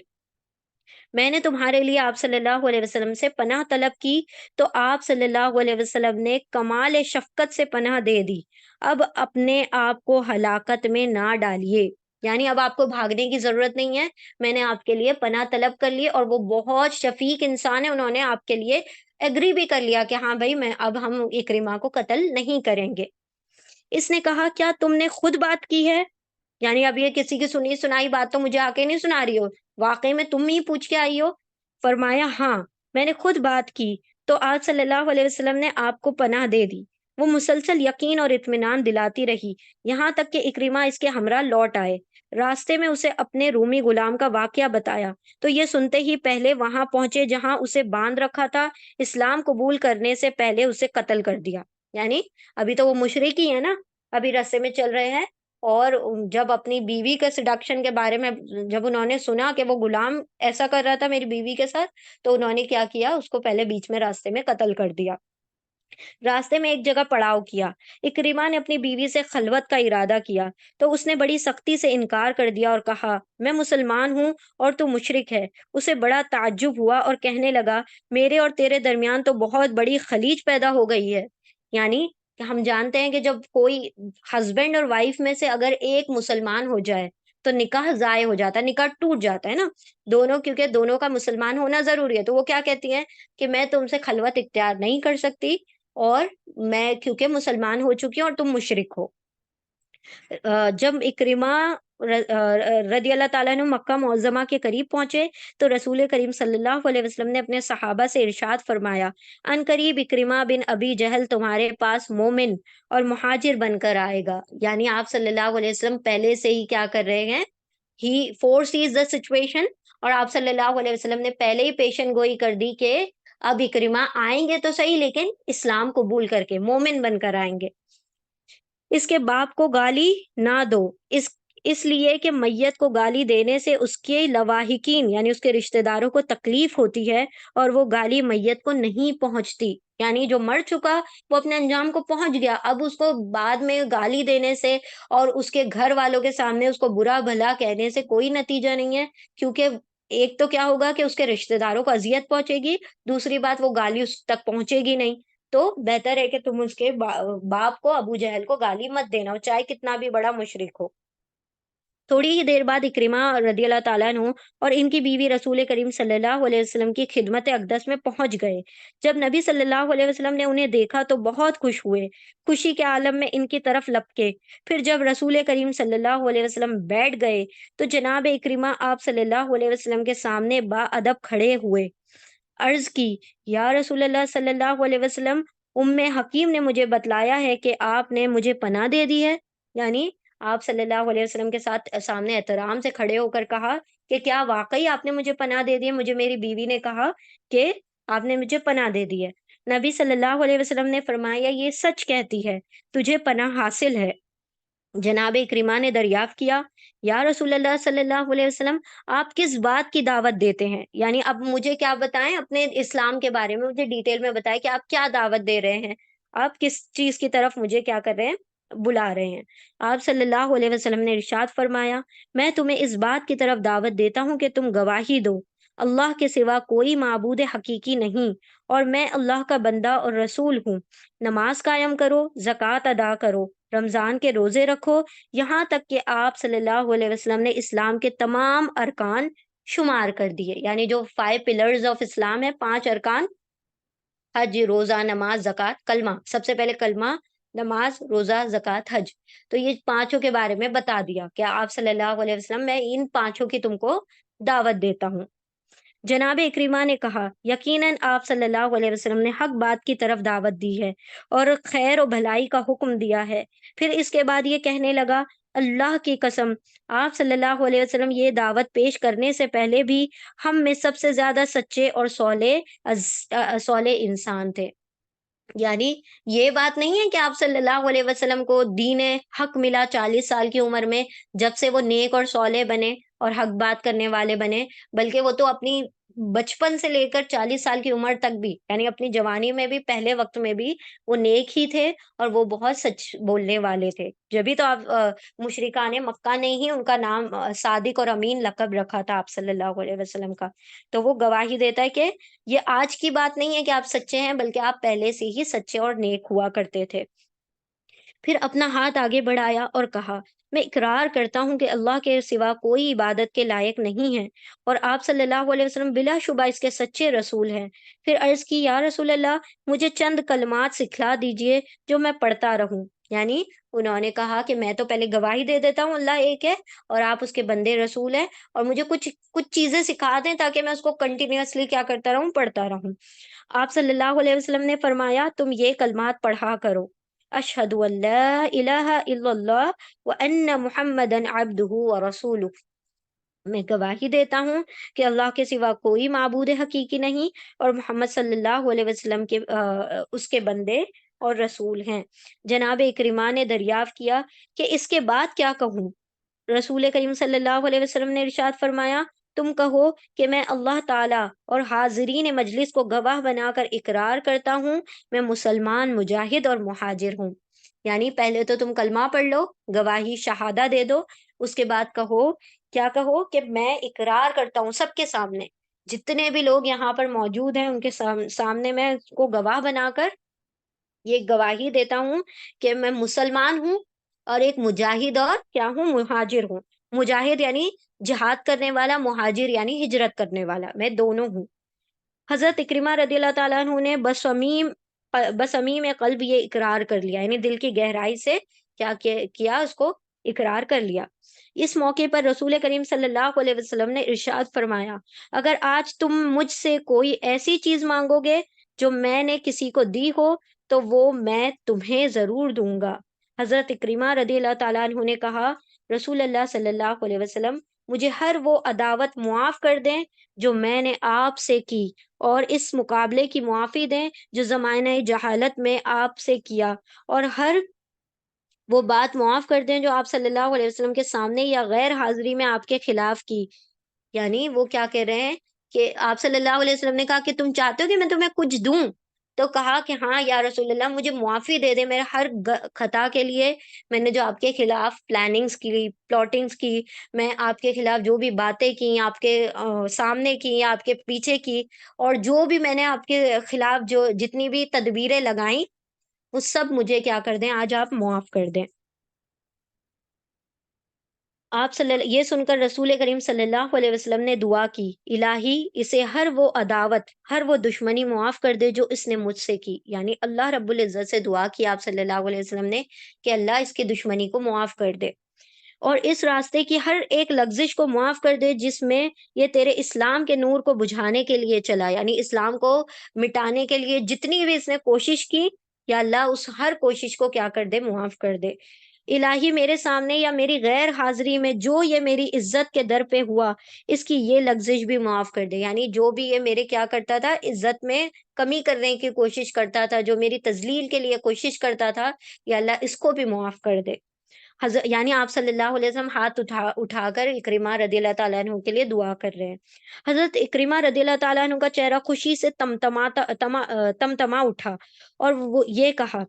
میں نے تمہارے لیے آپ صلی اللہ علیہ وسلم سے پناہ طلب کی تو آپ صلی اللہ علیہ وسلم نے کمال شفقت سے پناہ دے دی۔ اب اپنے آپ کو ہلاکت میں نہ ڈالیے، یعنی اب آپ کو بھاگنے کی ضرورت نہیں ہے، میں نے آپ کے لیے پناہ طلب کر لی، اور وہ بہت شفیق انسان ہے، انہوں نے آپ کے لیے ایگری بھی کر لیا کہ ہاں بھائی میں اب ہم اکرما کو قتل نہیں کریں گے۔ اس نے کہا کیا تم نے خود بات کی ہے؟ یعنی اب یہ کسی کی سنی سنائی بات تو مجھے آ کے نہیں سنا رہی ہو، واقعی میں تم ہی پوچھ کے آئی ہو؟ فرمایا ہاں میں نے خود بات کی، تو آج صلی اللہ علیہ وسلم نے آپ کو پناہ دے دی۔ وہ مسلسل یقین اور اطمینان دلاتی رہی، یہاں تک کہ اکرما اس کے ہمراہ لوٹ آئے۔ راستے میں اسے اپنے رومی غلام کا واقعہ بتایا تو یہ سنتے ہی پہلے وہاں پہنچے جہاں اسے باندھ رکھا تھا، اسلام قبول کرنے سے پہلے اسے قتل کر دیا۔ یعنی ابھی تو وہ مشرک ہی ہے نا، ابھی رستے میں چل رہے ہیں، اور جب اپنی بیوی کے سیڈکشن کے بارے میں جب انہوں نے سنا کہ وہ غلام ایسا کر رہا تھا میری بیوی کے ساتھ، تو انہوں نے کیا کیا، اس کو پہلے بیچ میں راستے میں قتل کر دیا۔ راستے میں ایک جگہ پڑاؤ کیا۔ اکرمہ نے اپنی بیوی سے خلوت کا ارادہ کیا تو اس نے بڑی سختی سے انکار کر دیا اور کہا، میں مسلمان ہوں اور تو مشرک ہے۔ اسے بڑا تعجب ہوا اور کہنے لگا، میرے اور تیرے درمیان تو بہت بڑی خلیج پیدا ہو گئی ہے۔ یعنی کہ ہم جانتے ہیں کہ جب کوئی ہسبینڈ اور وائف میں سے اگر ایک مسلمان ہو جائے تو نکاح ضائع ہو جاتا ہے، نکاح ٹوٹ جاتا ہے نا، دونوں، کیونکہ دونوں کا مسلمان ہونا ضروری ہے۔ تو وہ کیا کہتی ہیں کہ میں تم سے خلوت اختیار نہیں کر سکتی، اور میں کیونکہ مسلمان ہو چکی ہوں اور تم مشرک ہو۔ جب اکرمہ رضی اللہ تعالیٰ عنہ مکہ معظمہ کے قریب پہنچے تو رسول کریم صلی اللہ علیہ وسلم نے اپنے صحابہ سے ارشاد فرمایا، ان قریب اکرمہ بن ابی جہل تمہارے پاس مومن اور مہاجر بن کر آئے گا۔ یعنی آپ صلی اللہ علیہ وسلم پہلے سے ہی کیا کر رہے ہیں، ہی فور سیز دا سچویشن، اور آپ صلی اللہ علیہ وسلم نے پہلے ہی پیشن گوئی کر دی کہ اب اکرمہ آئیں گے تو صحیح، لیکن اسلام قبول کر کے مومن بن کر آئیں گے۔ اس کے باپ کو گالی نہ دو، اس لیے کہ میت کو گالی دینے سے اس کے لواحقین یعنی اس کے رشتہ داروں کو تکلیف ہوتی ہے، اور وہ گالی میت کو نہیں پہنچتی۔ یعنی جو مر چکا وہ اپنے انجام کو پہنچ گیا، اب اس کو بعد میں گالی دینے سے اور اس کے گھر والوں کے سامنے اس کو برا بھلا کہنے سے کوئی نتیجہ نہیں ہے، کیونکہ ایک تو کیا ہوگا کہ اس کے رشتہ داروں کو اذیت پہنچے گی، دوسری بات وہ گالی اس تک پہنچے گی نہیں۔ تو بہتر ہے کہ تم اس کے باپ کو، ابو جہل کو گالی مت دینا، چاہے کتنا بھی بڑا مشرک ہو۔ تھوڑی ہی دیر بعد اکرمہ رضی اللہ تعالیٰ عنہ اور ان کی بیوی رسول کریم صلی اللہ علیہ وسلم کی خدمت اقدس میں پہنچ گئے۔ جب نبی صلی اللہ علیہ وسلم نے انہیں دیکھا تو بہت خوش ہوئے، خوشی کے عالم میں ان کی طرف لپکے۔ پھر جب رسول کریم صلی اللہ علیہ وسلم بیٹھ گئے تو جناب اکرمہ آپ صلی اللہ علیہ وسلم کے سامنے با ادب کھڑے ہوئے۔ عرض کی، یا رسول اللہ صلی اللہ علیہ وسلم، ام حکیم نے مجھے بتلایا ہے کہ آپ نے مجھے پناہ دے دی ہے۔ یعنی آپ صلی اللہ علیہ وسلم کے ساتھ سامنے احترام سے کھڑے ہو کر کہا کہ کیا واقعی آپ نے مجھے پناہ دے دی ہے؟ مجھے میری بیوی نے کہا کہ آپ نے مجھے پناہ دے دی ہے۔ نبی صلی اللہ علیہ وسلم نے فرمایا، یہ سچ کہتی ہے، تجھے پناہ حاصل ہے۔ جناب اکرمہ نے دریافت کیا، یا رسول اللہ صلی اللہ علیہ وسلم، آپ کس بات کی دعوت دیتے ہیں؟ یعنی اب مجھے کیا بتائیں اپنے اسلام کے بارے میں، مجھے ڈیٹیل میں بتائیں کہ آپ کیا دعوت دے رہے ہیں، آپ کس چیز کی طرف مجھے کیا کر رہے ہیں، بلا رہے ہیں۔ آپ صلی اللہ علیہ وسلم نے ارشاد فرمایا، میں تمہیں اس بات کی طرف دعوت دیتا ہوں کہ تم گواہی دو اللہ کے سوا کوئی معبود حقیقی نہیں، اور میں اللہ کا بندہ اور رسول ہوں۔ نماز قائم کرو، زکوٰۃ ادا کرو، رمضان کے روزے رکھو، یہاں تک کہ آپ صلی اللہ علیہ وسلم نے اسلام کے تمام ارکان شمار کر دیے۔ یعنی جو 5 پلرز آف اسلام ہے، 5 ارکان، حج، روزہ، نماز، زکوٰۃ، کلمہ، سب سے پہلے کلمہ، نماز، روزہ، زکوٰۃ، حج، تو یہ پانچوں کے بارے میں بتا دیا کہ آپ صلی اللہ علیہ وسلم، میں ان پانچوں کی تم کو دعوت دیتا ہوں۔ جناب اکرمہ نے کہا، یقیناً آپ صلی اللہ علیہ وسلم نے حق بات کی طرف دعوت دی ہے اور خیر و بھلائی کا حکم دیا ہے۔ پھر اس کے بعد یہ کہنے لگا، اللہ کی قسم، آپ صلی اللہ علیہ وسلم یہ دعوت پیش کرنے سے پہلے بھی ہم میں سب سے زیادہ سچے اور صالح انسان تھے۔ یعنی یہ بات نہیں ہے کہ آپ صلی اللہ علیہ وسلم کو دین حق ملا 40 سال کی عمر میں، جب سے وہ نیک اور صالح بنے اور حق بات کرنے والے بنے، بلکہ وہ تو اپنی بچپن سے لے کر 40 سال کی عمر تک بھی، یعنی اپنی جوانی میں بھی، پہلے وقت میں بھی وہ نیک ہی تھے اور وہ بہت سچ بولنے والے تھے۔ جبھی تو آپ مشرکان مکہ نے ہی ان کا نام صادق اور امین لقب رکھا تھا آپ صلی اللہ علیہ وسلم کا۔ تو وہ گواہی دیتا ہے کہ یہ آج کی بات نہیں ہے کہ آپ سچے ہیں، بلکہ آپ پہلے سے ہی سچے اور نیک ہوا کرتے تھے۔ پھر اپنا ہاتھ آگے بڑھایا اور کہا، میں اقرار کرتا ہوں کہ اللہ کے سوا کوئی عبادت کے لائق نہیں ہے، اور آپ صلی اللہ علیہ وسلم بلا شبہ اس کے سچے رسول ہیں۔ پھر عرض کی، یا رسول اللہ، مجھے چند کلمات سکھلا دیجئے جو میں پڑھتا رہوں۔ یعنی انہوں نے کہا کہ میں تو پہلے گواہی دے دیتا ہوں اللہ ایک ہے اور آپ اس کے بندے رسول ہیں، اور مجھے کچھ کچھ چیزیں سکھا دیں تاکہ میں اس کو کنٹینیوسلی کیا کرتا رہوں، پڑھتا رہوں۔ آپ صلی اللہ علیہ وسلم نے فرمایا، تم یہ کلمات پڑھا کرو، اشہد ان لا الہ الا اللہ وان محمدن عبدہ ورسولہ، میں گواہی دیتا ہوں کہ اللہ کے سوا کوئی معبود حقیقی نہیں اور محمد صلی اللہ علیہ وسلم کے اس کے بندے اور رسول ہیں۔ جناب اکرمہ نے دریافت کیا کہ اس کے بعد کیا کہوں؟ رسول کریم صلی اللہ علیہ وسلم نے ارشاد فرمایا، تم کہو کہ میں اللہ تعالیٰ اور حاضرین مجلس کو گواہ بنا کر اقرار کرتا ہوں، میں مسلمان، مجاہد اور مہاجر ہوں۔ یعنی پہلے تو تم کلمہ پڑھ لو، گواہی شہادہ دے دو، اس کے بعد کہو، کیا کہو کہ میں اقرار کرتا ہوں سب کے سامنے، جتنے بھی لوگ یہاں پر موجود ہیں ان کے سامنے میں کو گواہ بنا کر یہ گواہی دیتا ہوں کہ میں مسلمان ہوں اور ایک مجاہد اور کیا ہوں، مہاجر ہوں۔ مجاہد یعنی جہاد کرنے والا، مہاجر یعنی ہجرت کرنے والا، میں دونوں ہوں۔ حضرت اکرمہ رضی اللہ تعالیٰ عنہ نے بصمیم قلب یہ اقرار کر لیا، یعنی دل کی گہرائی سے کیا اس کو اقرار کر لیا۔ اس موقع پر رسول کریم صلی اللہ علیہ وسلم نے ارشاد فرمایا، اگر آج تم مجھ سے کوئی ایسی چیز مانگو گے جو میں نے کسی کو دی ہو تو وہ میں تمہیں ضرور دوں گا۔ حضرت اکرمہ رضی اللہ تعالیٰ عنہ نے کہا، رسول اللہ صلی اللہ علیہ وسلم مجھے ہر وہ عداوت معاف کر دیں جو میں نے آپ سے کی، اور اس مقابلے کی معافی دیں جو زمانہ جہالت میں آپ سے کیا، اور ہر وہ بات معاف کر دیں جو آپ صلی اللہ علیہ وسلم کے سامنے یا غیر حاضری میں آپ کے خلاف کی۔ یعنی وہ کیا کہہ رہے ہیں کہ آپ صلی اللہ علیہ وسلم نے کہا کہ تم چاہتے ہو کہ میں تمہیں کچھ دوں؟ تو کہا کہ ہاں یا رسول اللہ، مجھے معافی دے دے میرے ہر خطا کے لیے، میں نے جو آپ کے خلاف پلاننگز کی، پلاٹنگز کی، میں آپ کے خلاف جو بھی باتیں کی، آپ کے سامنے کی یا آپ کے پیچھے کی، اور جو بھی میں نے آپ کے خلاف جو جتنی بھی تدبیریں لگائیں، وہ سب مجھے کیا کر دیں، آج آپ معاف کر دیں۔ یہ سن کر رسول کریم صلی اللہ علیہ وسلم نے دعا کی، الہی اسے ہر وہ عداوت، ہر وہ دشمنی معاف کر دے جو اس نے مجھ سے کی۔ یعنی اللہ رب العزت سے دعا کی آپ صلی اللہ علیہ وسلم نے کہ اللہ اس کی دشمنی کو معاف کر دے، اور اس راستے کی ہر ایک لغزش کو معاف کر دے جس میں یہ تیرے اسلام کے نور کو بجھانے کے لیے چلا، یعنی اسلام کو مٹانے کے لیے جتنی بھی اس نے کوشش کی، یا اللہ اس ہر کوشش کو کیا کر دے، معاف کر دے۔ الہی میرے سامنے یا میری غیر حاضری میں جو یہ میری عزت کے در پہ ہوا، اس کی یہ لغزش بھی معاف کر دے، یعنی جو بھی یہ میرے کیا کرتا تھا، عزت میں کمی کرنے کی کوشش کرتا تھا، جو میری تذلیل کے لیے کوشش کرتا تھا، یا اللہ اس کو بھی معاف کر دے۔ یعنی آپ صلی اللہ علیہ وسلم ہاتھ اٹھا کر اکرمہ رضی اللہ تعالیٰ عنہ کے لیے دعا کر رہے ہیں۔ حضرت اکرمہ رضی اللہ تعالیٰ عنہ کا چہرہ خوشی سے تمتما اٹھا، اور وہ یہ کہا،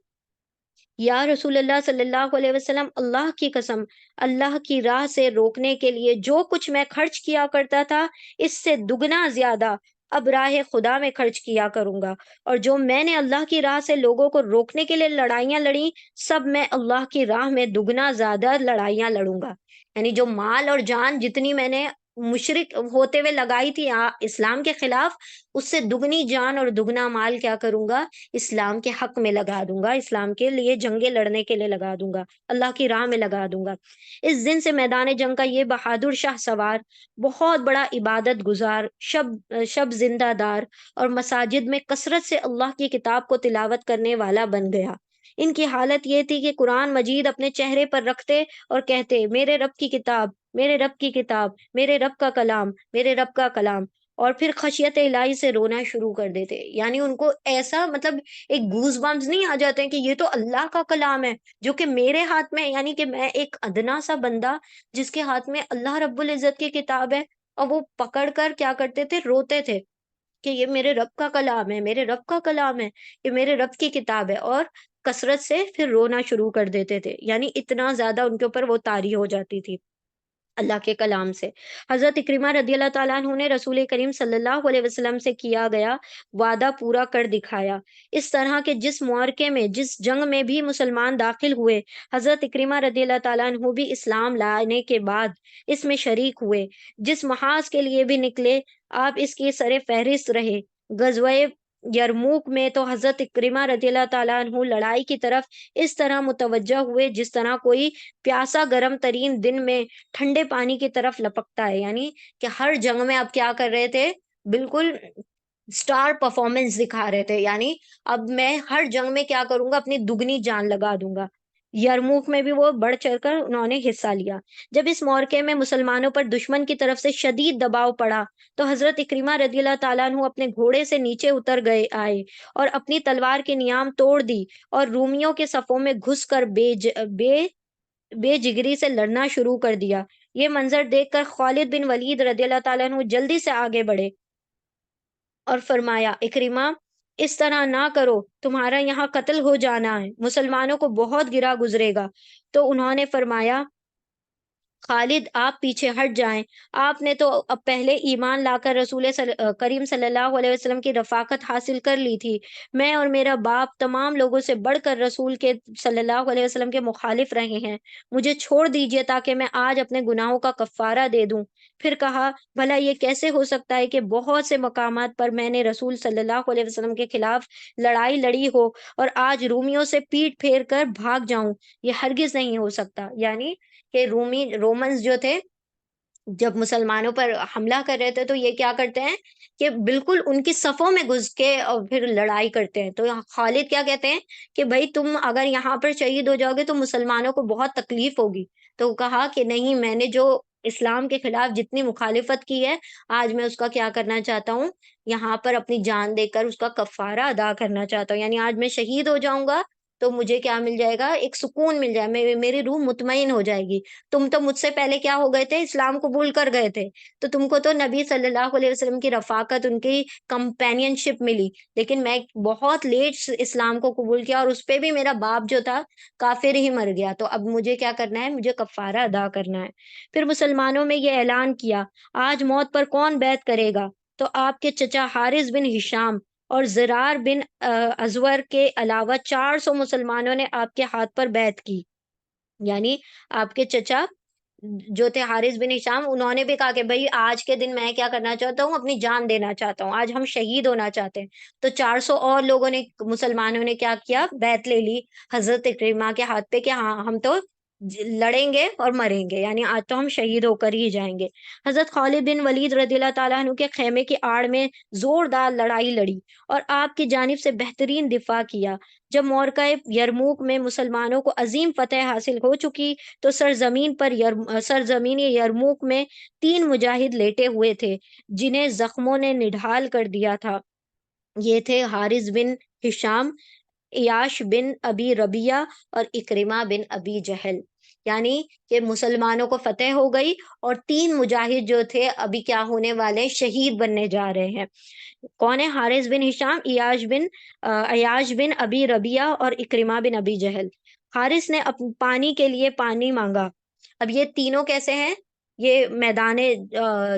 یا رسول اللہ صلی اللہ علیہ وسلم، اللہ کی قسم، اللہ کی راہ سے روکنے کے لیے جو کچھ میں خرچ کیا کرتا تھا اس سے دگنا زیادہ اب راہ خدا میں خرچ کیا کروں گا، اور جو میں نے اللہ کی راہ سے لوگوں کو روکنے کے لیے لڑائیاں لڑی، سب میں اللہ کی راہ میں دگنا زیادہ لڑائیاں لڑوں گا۔ یعنی جو مال اور جان جتنی میں نے مشرک ہوتے ہوئے لگائی تھی اسلام کے خلاف، اس سے دگنی جان اور دگنا مال کیا کروں گا، اسلام کے حق میں لگا دوں گا، اسلام کے لیے جنگیں لڑنے کے لیے لگا دوں گا، اللہ کی راہ میں لگا دوں گا۔ اس دن سے میدان جنگ کا یہ بہادر شاہ سوار، بہت بڑا عبادت گزار، شب زندہ دار، اور مساجد میں کثرت سے اللہ کی کتاب کو تلاوت کرنے والا بن گیا۔ ان کی حالت یہ تھی کہ قرآن مجید اپنے چہرے پر رکھتے اور کہتے، میرے رب کی کتاب، میرے رب کی کتاب، میرے رب کا کلام، میرے رب کا کلام، اور پھر خشیت الہی سے رونا شروع کر دیتے۔ یعنی ان کو ایسا مطلب ایک گوز بمز نہیں آ جاتے ہیں کہ یہ تو اللہ کا کلام ہے جو کہ میرے ہاتھ میں ہے، یعنی کہ میں ایک ادنا سا بندہ جس کے ہاتھ میں اللہ رب العزت کی کتاب ہے، اور وہ پکڑ کر کیا کرتے تھے، روتے تھے کہ یہ میرے رب کا کلام ہے، میرے رب کا کلام ہے، یہ میرے رب کی کتاب ہے، اور کثرت سے پھر رونا شروع کر دیتے تھے۔ یعنی اتنا زیادہ ان کے اوپر وہ طاری ہو جاتی تھی اللہ کے کلام سے۔ حضرت اکرمہ رضی اللہ تعالیٰ عنہ نے رسول کریم صلی اللہ علیہ وسلم سے کیا گیا وعدہ پورا کر دکھایا، اس طرح کہ جس معرکے میں، جس جنگ میں بھی مسلمان داخل ہوئے، حضرت اکرمہ رضی اللہ تعالیٰ عنہ بھی اسلام لانے کے بعد اس میں شریک ہوئے۔ جس محاذ کے لیے بھی نکلے، آپ اس کی سر فہرست رہے۔ غزوہ یرموک میں تو حضرت اکرمہ رضی اللہ تعالیٰ عنہ لڑائی کی طرف اس طرح متوجہ ہوئے جس طرح کوئی پیاسا گرم ترین دن میں ٹھنڈے پانی کی طرف لپکتا ہے، یعنی کہ ہر جنگ میں اب کیا کر رہے تھے، بالکل سٹار پرفارمنس دکھا رہے تھے، یعنی اب میں ہر جنگ میں کیا کروں گا، اپنی دگنی جان لگا دوں گا۔ یرموک میں بھی وہ بڑھ چڑھ کر انہوں نے حصہ لیا۔ جب اس موقع میں مسلمانوں پر دشمن کی طرف سے شدید دباؤ پڑا تو حضرت اکرمہ رضی اللہ تعالیٰ عنہ اپنے گھوڑے سے نیچے اتر آئے اور اپنی تلوار کی نیام توڑ دی، اور رومیوں کے صفوں میں گھس کر بے جگری سے لڑنا شروع کر دیا۔ یہ منظر دیکھ کر خالد بن ولید رضی اللہ تعالیٰ عنہ جلدی سے آگے بڑھے اور فرمایا، اکرمہ اس طرح نہ کرو، تمہارا یہاں قتل ہو جانا ہے، مسلمانوں کو بہت گرا گزرے گا۔ تو انہوں نے فرمایا، خالد آپ پیچھے ہٹ جائیں، آپ نے تو اب پہلے ایمان لا کر کریم صلی اللہ علیہ وسلم کی رفاقت حاصل کر لی تھی۔ میں اور میرا باپ تمام لوگوں سے بڑھ کر رسول کے صلی اللہ علیہ وسلم کے مخالف رہے ہیں، مجھے چھوڑ دیجیے تاکہ میں آج اپنے گناہوں کا کفارہ دے دوں۔ پھر کہا، بھلا یہ کیسے ہو سکتا ہے کہ بہت سے مقامات پر میں نے رسول صلی اللہ علیہ وسلم کے خلاف لڑائی لڑی ہو اور آج رومیوں سے پیٹ پھیر کر بھاگ جاؤں؟ یہ ہرگز نہیں ہو سکتا۔ یعنی کہ رومنز جو تھے، جب مسلمانوں پر حملہ کر رہے تھے تو یہ کیا کرتے ہیں کہ بالکل ان کی صفوں میں گھس کے اور پھر لڑائی کرتے ہیں۔ تو خالد کیا کہتے ہیں کہ بھائی تم اگر یہاں پر شہید ہو جاؤ گے تو مسلمانوں کو بہت تکلیف ہوگی۔ تو کہا کہ نہیں، میں نے جو اسلام کے خلاف جتنی مخالفت کی ہے، آج میں اس کا کیا کرنا چاہتا ہوں، یہاں پر اپنی جان دے کر اس کا کفارہ ادا کرنا چاہتا ہوں۔ یعنی آج میں شہید ہو جاؤں گا تو مجھے کیا مل جائے گا، ایک سکون مل جائے، میری روح مطمئن ہو جائے گی۔ تم تو مجھ سے پہلے کیا ہو گئے تھے، اسلام قبول کر گئے تھے، تو تم کو تو نبی صلی اللہ علیہ وسلم کی رفاقت، ان کی کمپینین شپ ملی، لیکن میں بہت لیٹ اسلام کو قبول کیا، اور اس پہ بھی میرا باپ جو تھا کافر ہی مر گیا۔ تو اب مجھے کیا کرنا ہے، مجھے کفارہ ادا کرنا ہے۔ پھر مسلمانوں میں یہ اعلان کیا، آج موت پر کون بیعت کرے گا؟ تو آپ کے چچا حارث بن ہشام اور زرار بن ازور کے علاوہ 400 مسلمانوں نے آپ کے ہاتھ پر بیعت کی۔ یعنی آپ کے چچا جو تھے حارث بن ہشام، انہوں نے بھی کہا کہ بھائی آج کے دن میں کیا کرنا چاہتا ہوں، اپنی جان دینا چاہتا ہوں، آج ہم شہید ہونا چاہتے ہیں۔ تو 400 اور لوگوں نے، مسلمانوں نے کیا کیا، بیعت لے لی حضرت اکرمہ کے ہاتھ پہ کہ ہاں ہم تو لڑیں گے اور مریں گے، یعنی آج تو ہم شہید ہو کر ہی جائیں گے۔ حضرت خالد بن ولید رضی اللہ تعالیٰ عنہ کے خیمے کی آڑ میں زوردار لڑائی لڑی اور آپ کی جانب سے بہترین دفاع کیا۔ جب معرکہ یرموک میں مسلمانوں کو عظیم فتح حاصل ہو چکی تو سرزمین یرموک میں 3 مجاہد لیٹے ہوئے تھے جنہیں زخموں نے نڈھال کر دیا تھا۔ یہ تھے حارث بن ہشام، عیاش بن ابی ربیہ اور اکرمہ بن ابی جہل۔ یعنی کہ مسلمانوں کو فتح ہو گئی اور 3 مجاہد جو تھے ابھی کیا ہونے والے، شہید بننے جا رہے ہیں۔ کون ہے؟ حارث بن ہشام، عیاش بن ابی ربیہ اور اکرمہ بن ابی جہل۔ حارث نے پانی کے لیے پانی مانگا۔ اب یہ تینوں کیسے ہیں؟ یہ میدان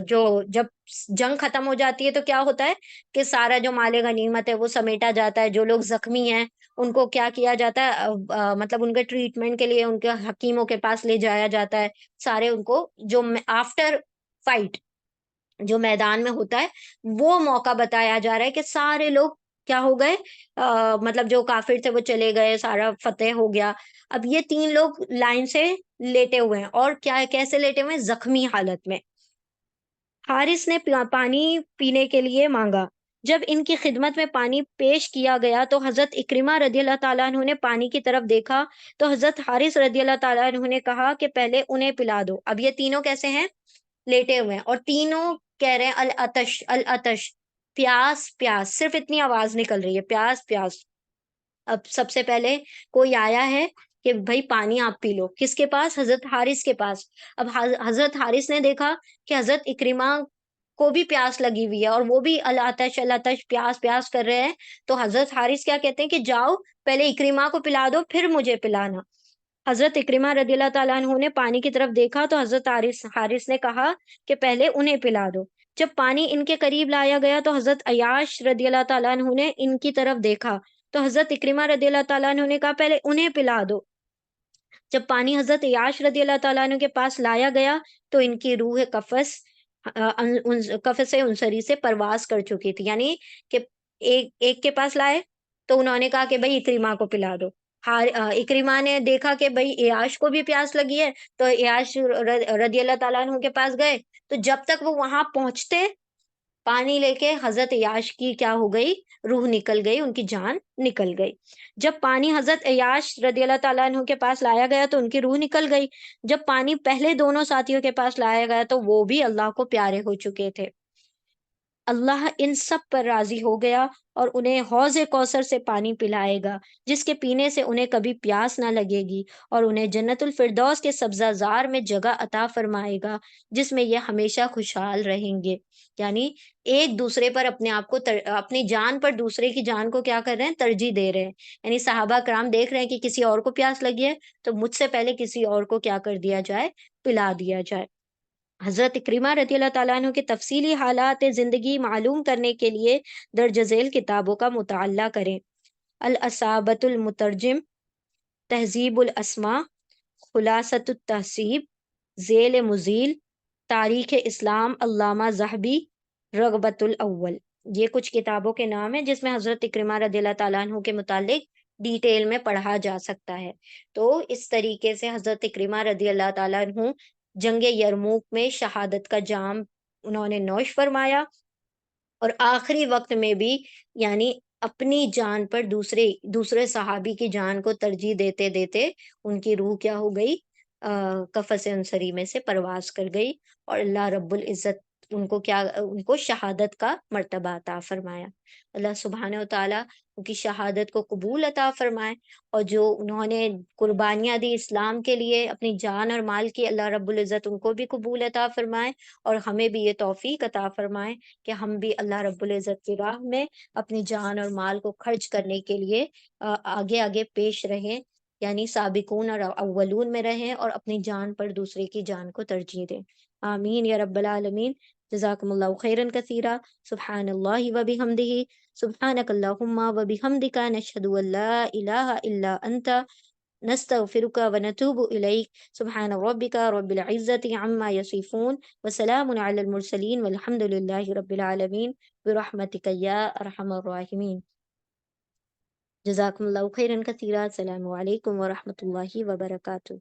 جو جب جنگ ختم ہو جاتی ہے تو کیا ہوتا ہے کہ سارا جو مال غنیمت ہے وہ سمیٹا جاتا ہے، جو لوگ زخمی ہیں ان کو کیا کیا جاتا ہے، مطلب ان کے ٹریٹمنٹ کے لیے ان کے حکیموں کے پاس لے جایا جاتا ہے، سارے ان کو جو آفٹر فائٹ جو میدان میں ہوتا ہے وہ موقع بتایا جا رہا ہے کہ سارے لوگ کیا ہو گئے، مطلب جو کافر تھے وہ چلے گئے، سارا فتح ہو گیا۔ اب یہ 3 لوگ لائن سے لیٹے ہوئے ہیں، اور کیا کیسے لیٹے ہوئے ہیں؟ زخمی حالت میں۔ حارث نے پانی پینے کے لیے مانگا۔ جب ان کی خدمت میں پانی پیش کیا گیا تو حضرت اکرمہ رضی اللہ تعالیٰ عنہ نے پانی کی طرف دیکھا تو حضرت حارث رضی اللہ تعالیٰ عنہ نے کہا کہ پہلے انہیں پلا دو۔ اب یہ تینوں کیسے ہیں؟ لیٹے ہوئے ہیں، اور تینوں کہہ رہے ہیں العطش العطش، پیاس پیاس، صرف اتنی آواز نکل رہی ہے، پیاس پیاس۔ اب سب سے پہلے کوئی آیا ہے کہ بھائی پانی آپ پی لو، کس کے پاس؟ حضرت حارث کے پاس۔ اب حضرت حارث نے دیکھا کہ حضرت اکرمہ کو بھی پیاس لگی ہوئی ہے اور وہ بھی العطش العطش، پیاس پیاس کر رہے ہیں۔ تو حضرت حارث کیا کہتے ہیں کہ جاؤ پہلے اکرمہ کو پلا دو پھر مجھے پلانا۔ حضرت اکرمہ رضی اللہ تعالیٰ عنہ نے پانی کی طرف دیکھا تو حضرت حارث نے کہا کہ پہلے انہیں پلا دو۔ جب پانی ان کے قریب لایا گیا تو حضرت عیاش رضی اللہ تعالیٰ عنہ نے ان کی طرف دیکھا تو حضرت اکرمہ رضی اللہ تعالیٰ عنہ نے کہا پہلے انہیں پلا دو۔ جب پانی حضرت عیاش رضی اللہ تعالیٰ عنہ کے پاس لایا گیا تو ان کی روح قفس انصری سے پرواز کر چکی تھی، یعنی کہ ایک کے پاس لائے تو انہوں نے کہا کہ بھائی اکرمہ کو پلا دو۔ اکرمہ نے دیکھا کہ بھائی عیاش کو بھی پیاس لگی ہے تو عیاش رضی اللہ تعالیٰ عنہ کے پاس گئے، تو جب تک وہ وہاں پہنچتے پانی لے کے، حضرت عیاش کی کیا ہو گئی، روح نکل گئی، ان کی جان نکل گئی۔ جب پانی حضرت عیاش رضی اللہ تعالیٰ عنہ کے پاس لایا گیا تو ان کی روح نکل گئی۔ جب پانی پہلے دونوں ساتھیوں کے پاس لایا گیا تو وہ بھی اللہ کو پیارے ہو چکے تھے۔ اللہ ان سب پر راضی ہو گیا اور انہیں حوض کوثر سے پانی پلائے گا جس کے پینے سے انہیں کبھی پیاس نہ لگے گی، اور انہیں جنت الفردوس کے سبزہ زار میں جگہ عطا فرمائے گا جس میں یہ ہمیشہ خوشحال رہیں گے۔ یعنی ایک دوسرے پر اپنے آپ کو اپنی جان پر دوسرے کی جان کو کیا کر رہے ہیں؟ ترجیح دے رہے ہیں۔ یعنی صحابہ کرام دیکھ رہے ہیں کہ کسی اور کو پیاس لگی ہے تو مجھ سے پہلے کسی اور کو کیا کر دیا جائے؟ پلا دیا جائے۔ حضرت کریمہ رضی اللہ تعالیٰ عنہ کے تفصیلی حالات زندگی معلوم کرنے کے لیے درج ذیل کتابوں کا مطالعہ کریں: الاصابۃ المترجم، تہذیب الاسماء، خلاصۃ التحصیب، ذیل مزیل، تاریخ اسلام علامہ ذہبی، رغبت الاول۔ یہ کچھ کتابوں کے نام ہیں جس میں حضرت کریمہ رضی اللہ تعالیٰ عنہ کے متعلق ڈیٹیل میں پڑھا جا سکتا ہے۔ تو اس طریقے سے حضرت کریمہ رضی اللہ تعالیٰ عنہ جنگ یرموک میں شہادت کا جام انہوں نے نوش فرمایا، اور آخری وقت میں بھی یعنی اپنی جان پر دوسرے صحابی کی جان کو ترجیح دیتے دیتے ان کی روح کیا ہو گئی؟ قفس انصری میں سے پرواز کر گئی، اور اللہ رب العزت ان کو شہادت کا مرتبہ عطا فرمایا۔ اللہ سبحانہ و تعالیٰ ان کی شہادت کو قبول عطا فرمائے، اور جو انہوں نے قربانیاں دی اسلام کے لیے اپنی جان اور مال کی، اللہ رب العزت ان کو بھی قبول عطا فرمائے، اور ہمیں بھی یہ توفیق عطا فرمائے کہ ہم بھی اللہ رب العزت کی راہ میں اپنی جان اور مال کو خرچ کرنے کے لیے آگے آگے پیش رہیں، یعنی سابقون اور اولون میں رہیں، اور اپنی جان پر دوسرے کی جان کو ترجیح دیں۔ آمین یا رب العالمین۔ جزاکم اللہ خیرا کثیرا۔ سبحان اللہ و بحمدہ، سبحانک اللہم و بحمدک، نشہد ان لا الہ الا انت، نستغفرک و نتوب الیک۔ سبحان ربک رب العزت عما یصفون، وسلام علی المرسلین، والحمد للہ رب العالمین، برحمتک یا ارحم الراحمین۔ جزاکم اللہ خیرا کثیرا۔ السلام علیکم ورحمۃ اللہ وبرکاتہ۔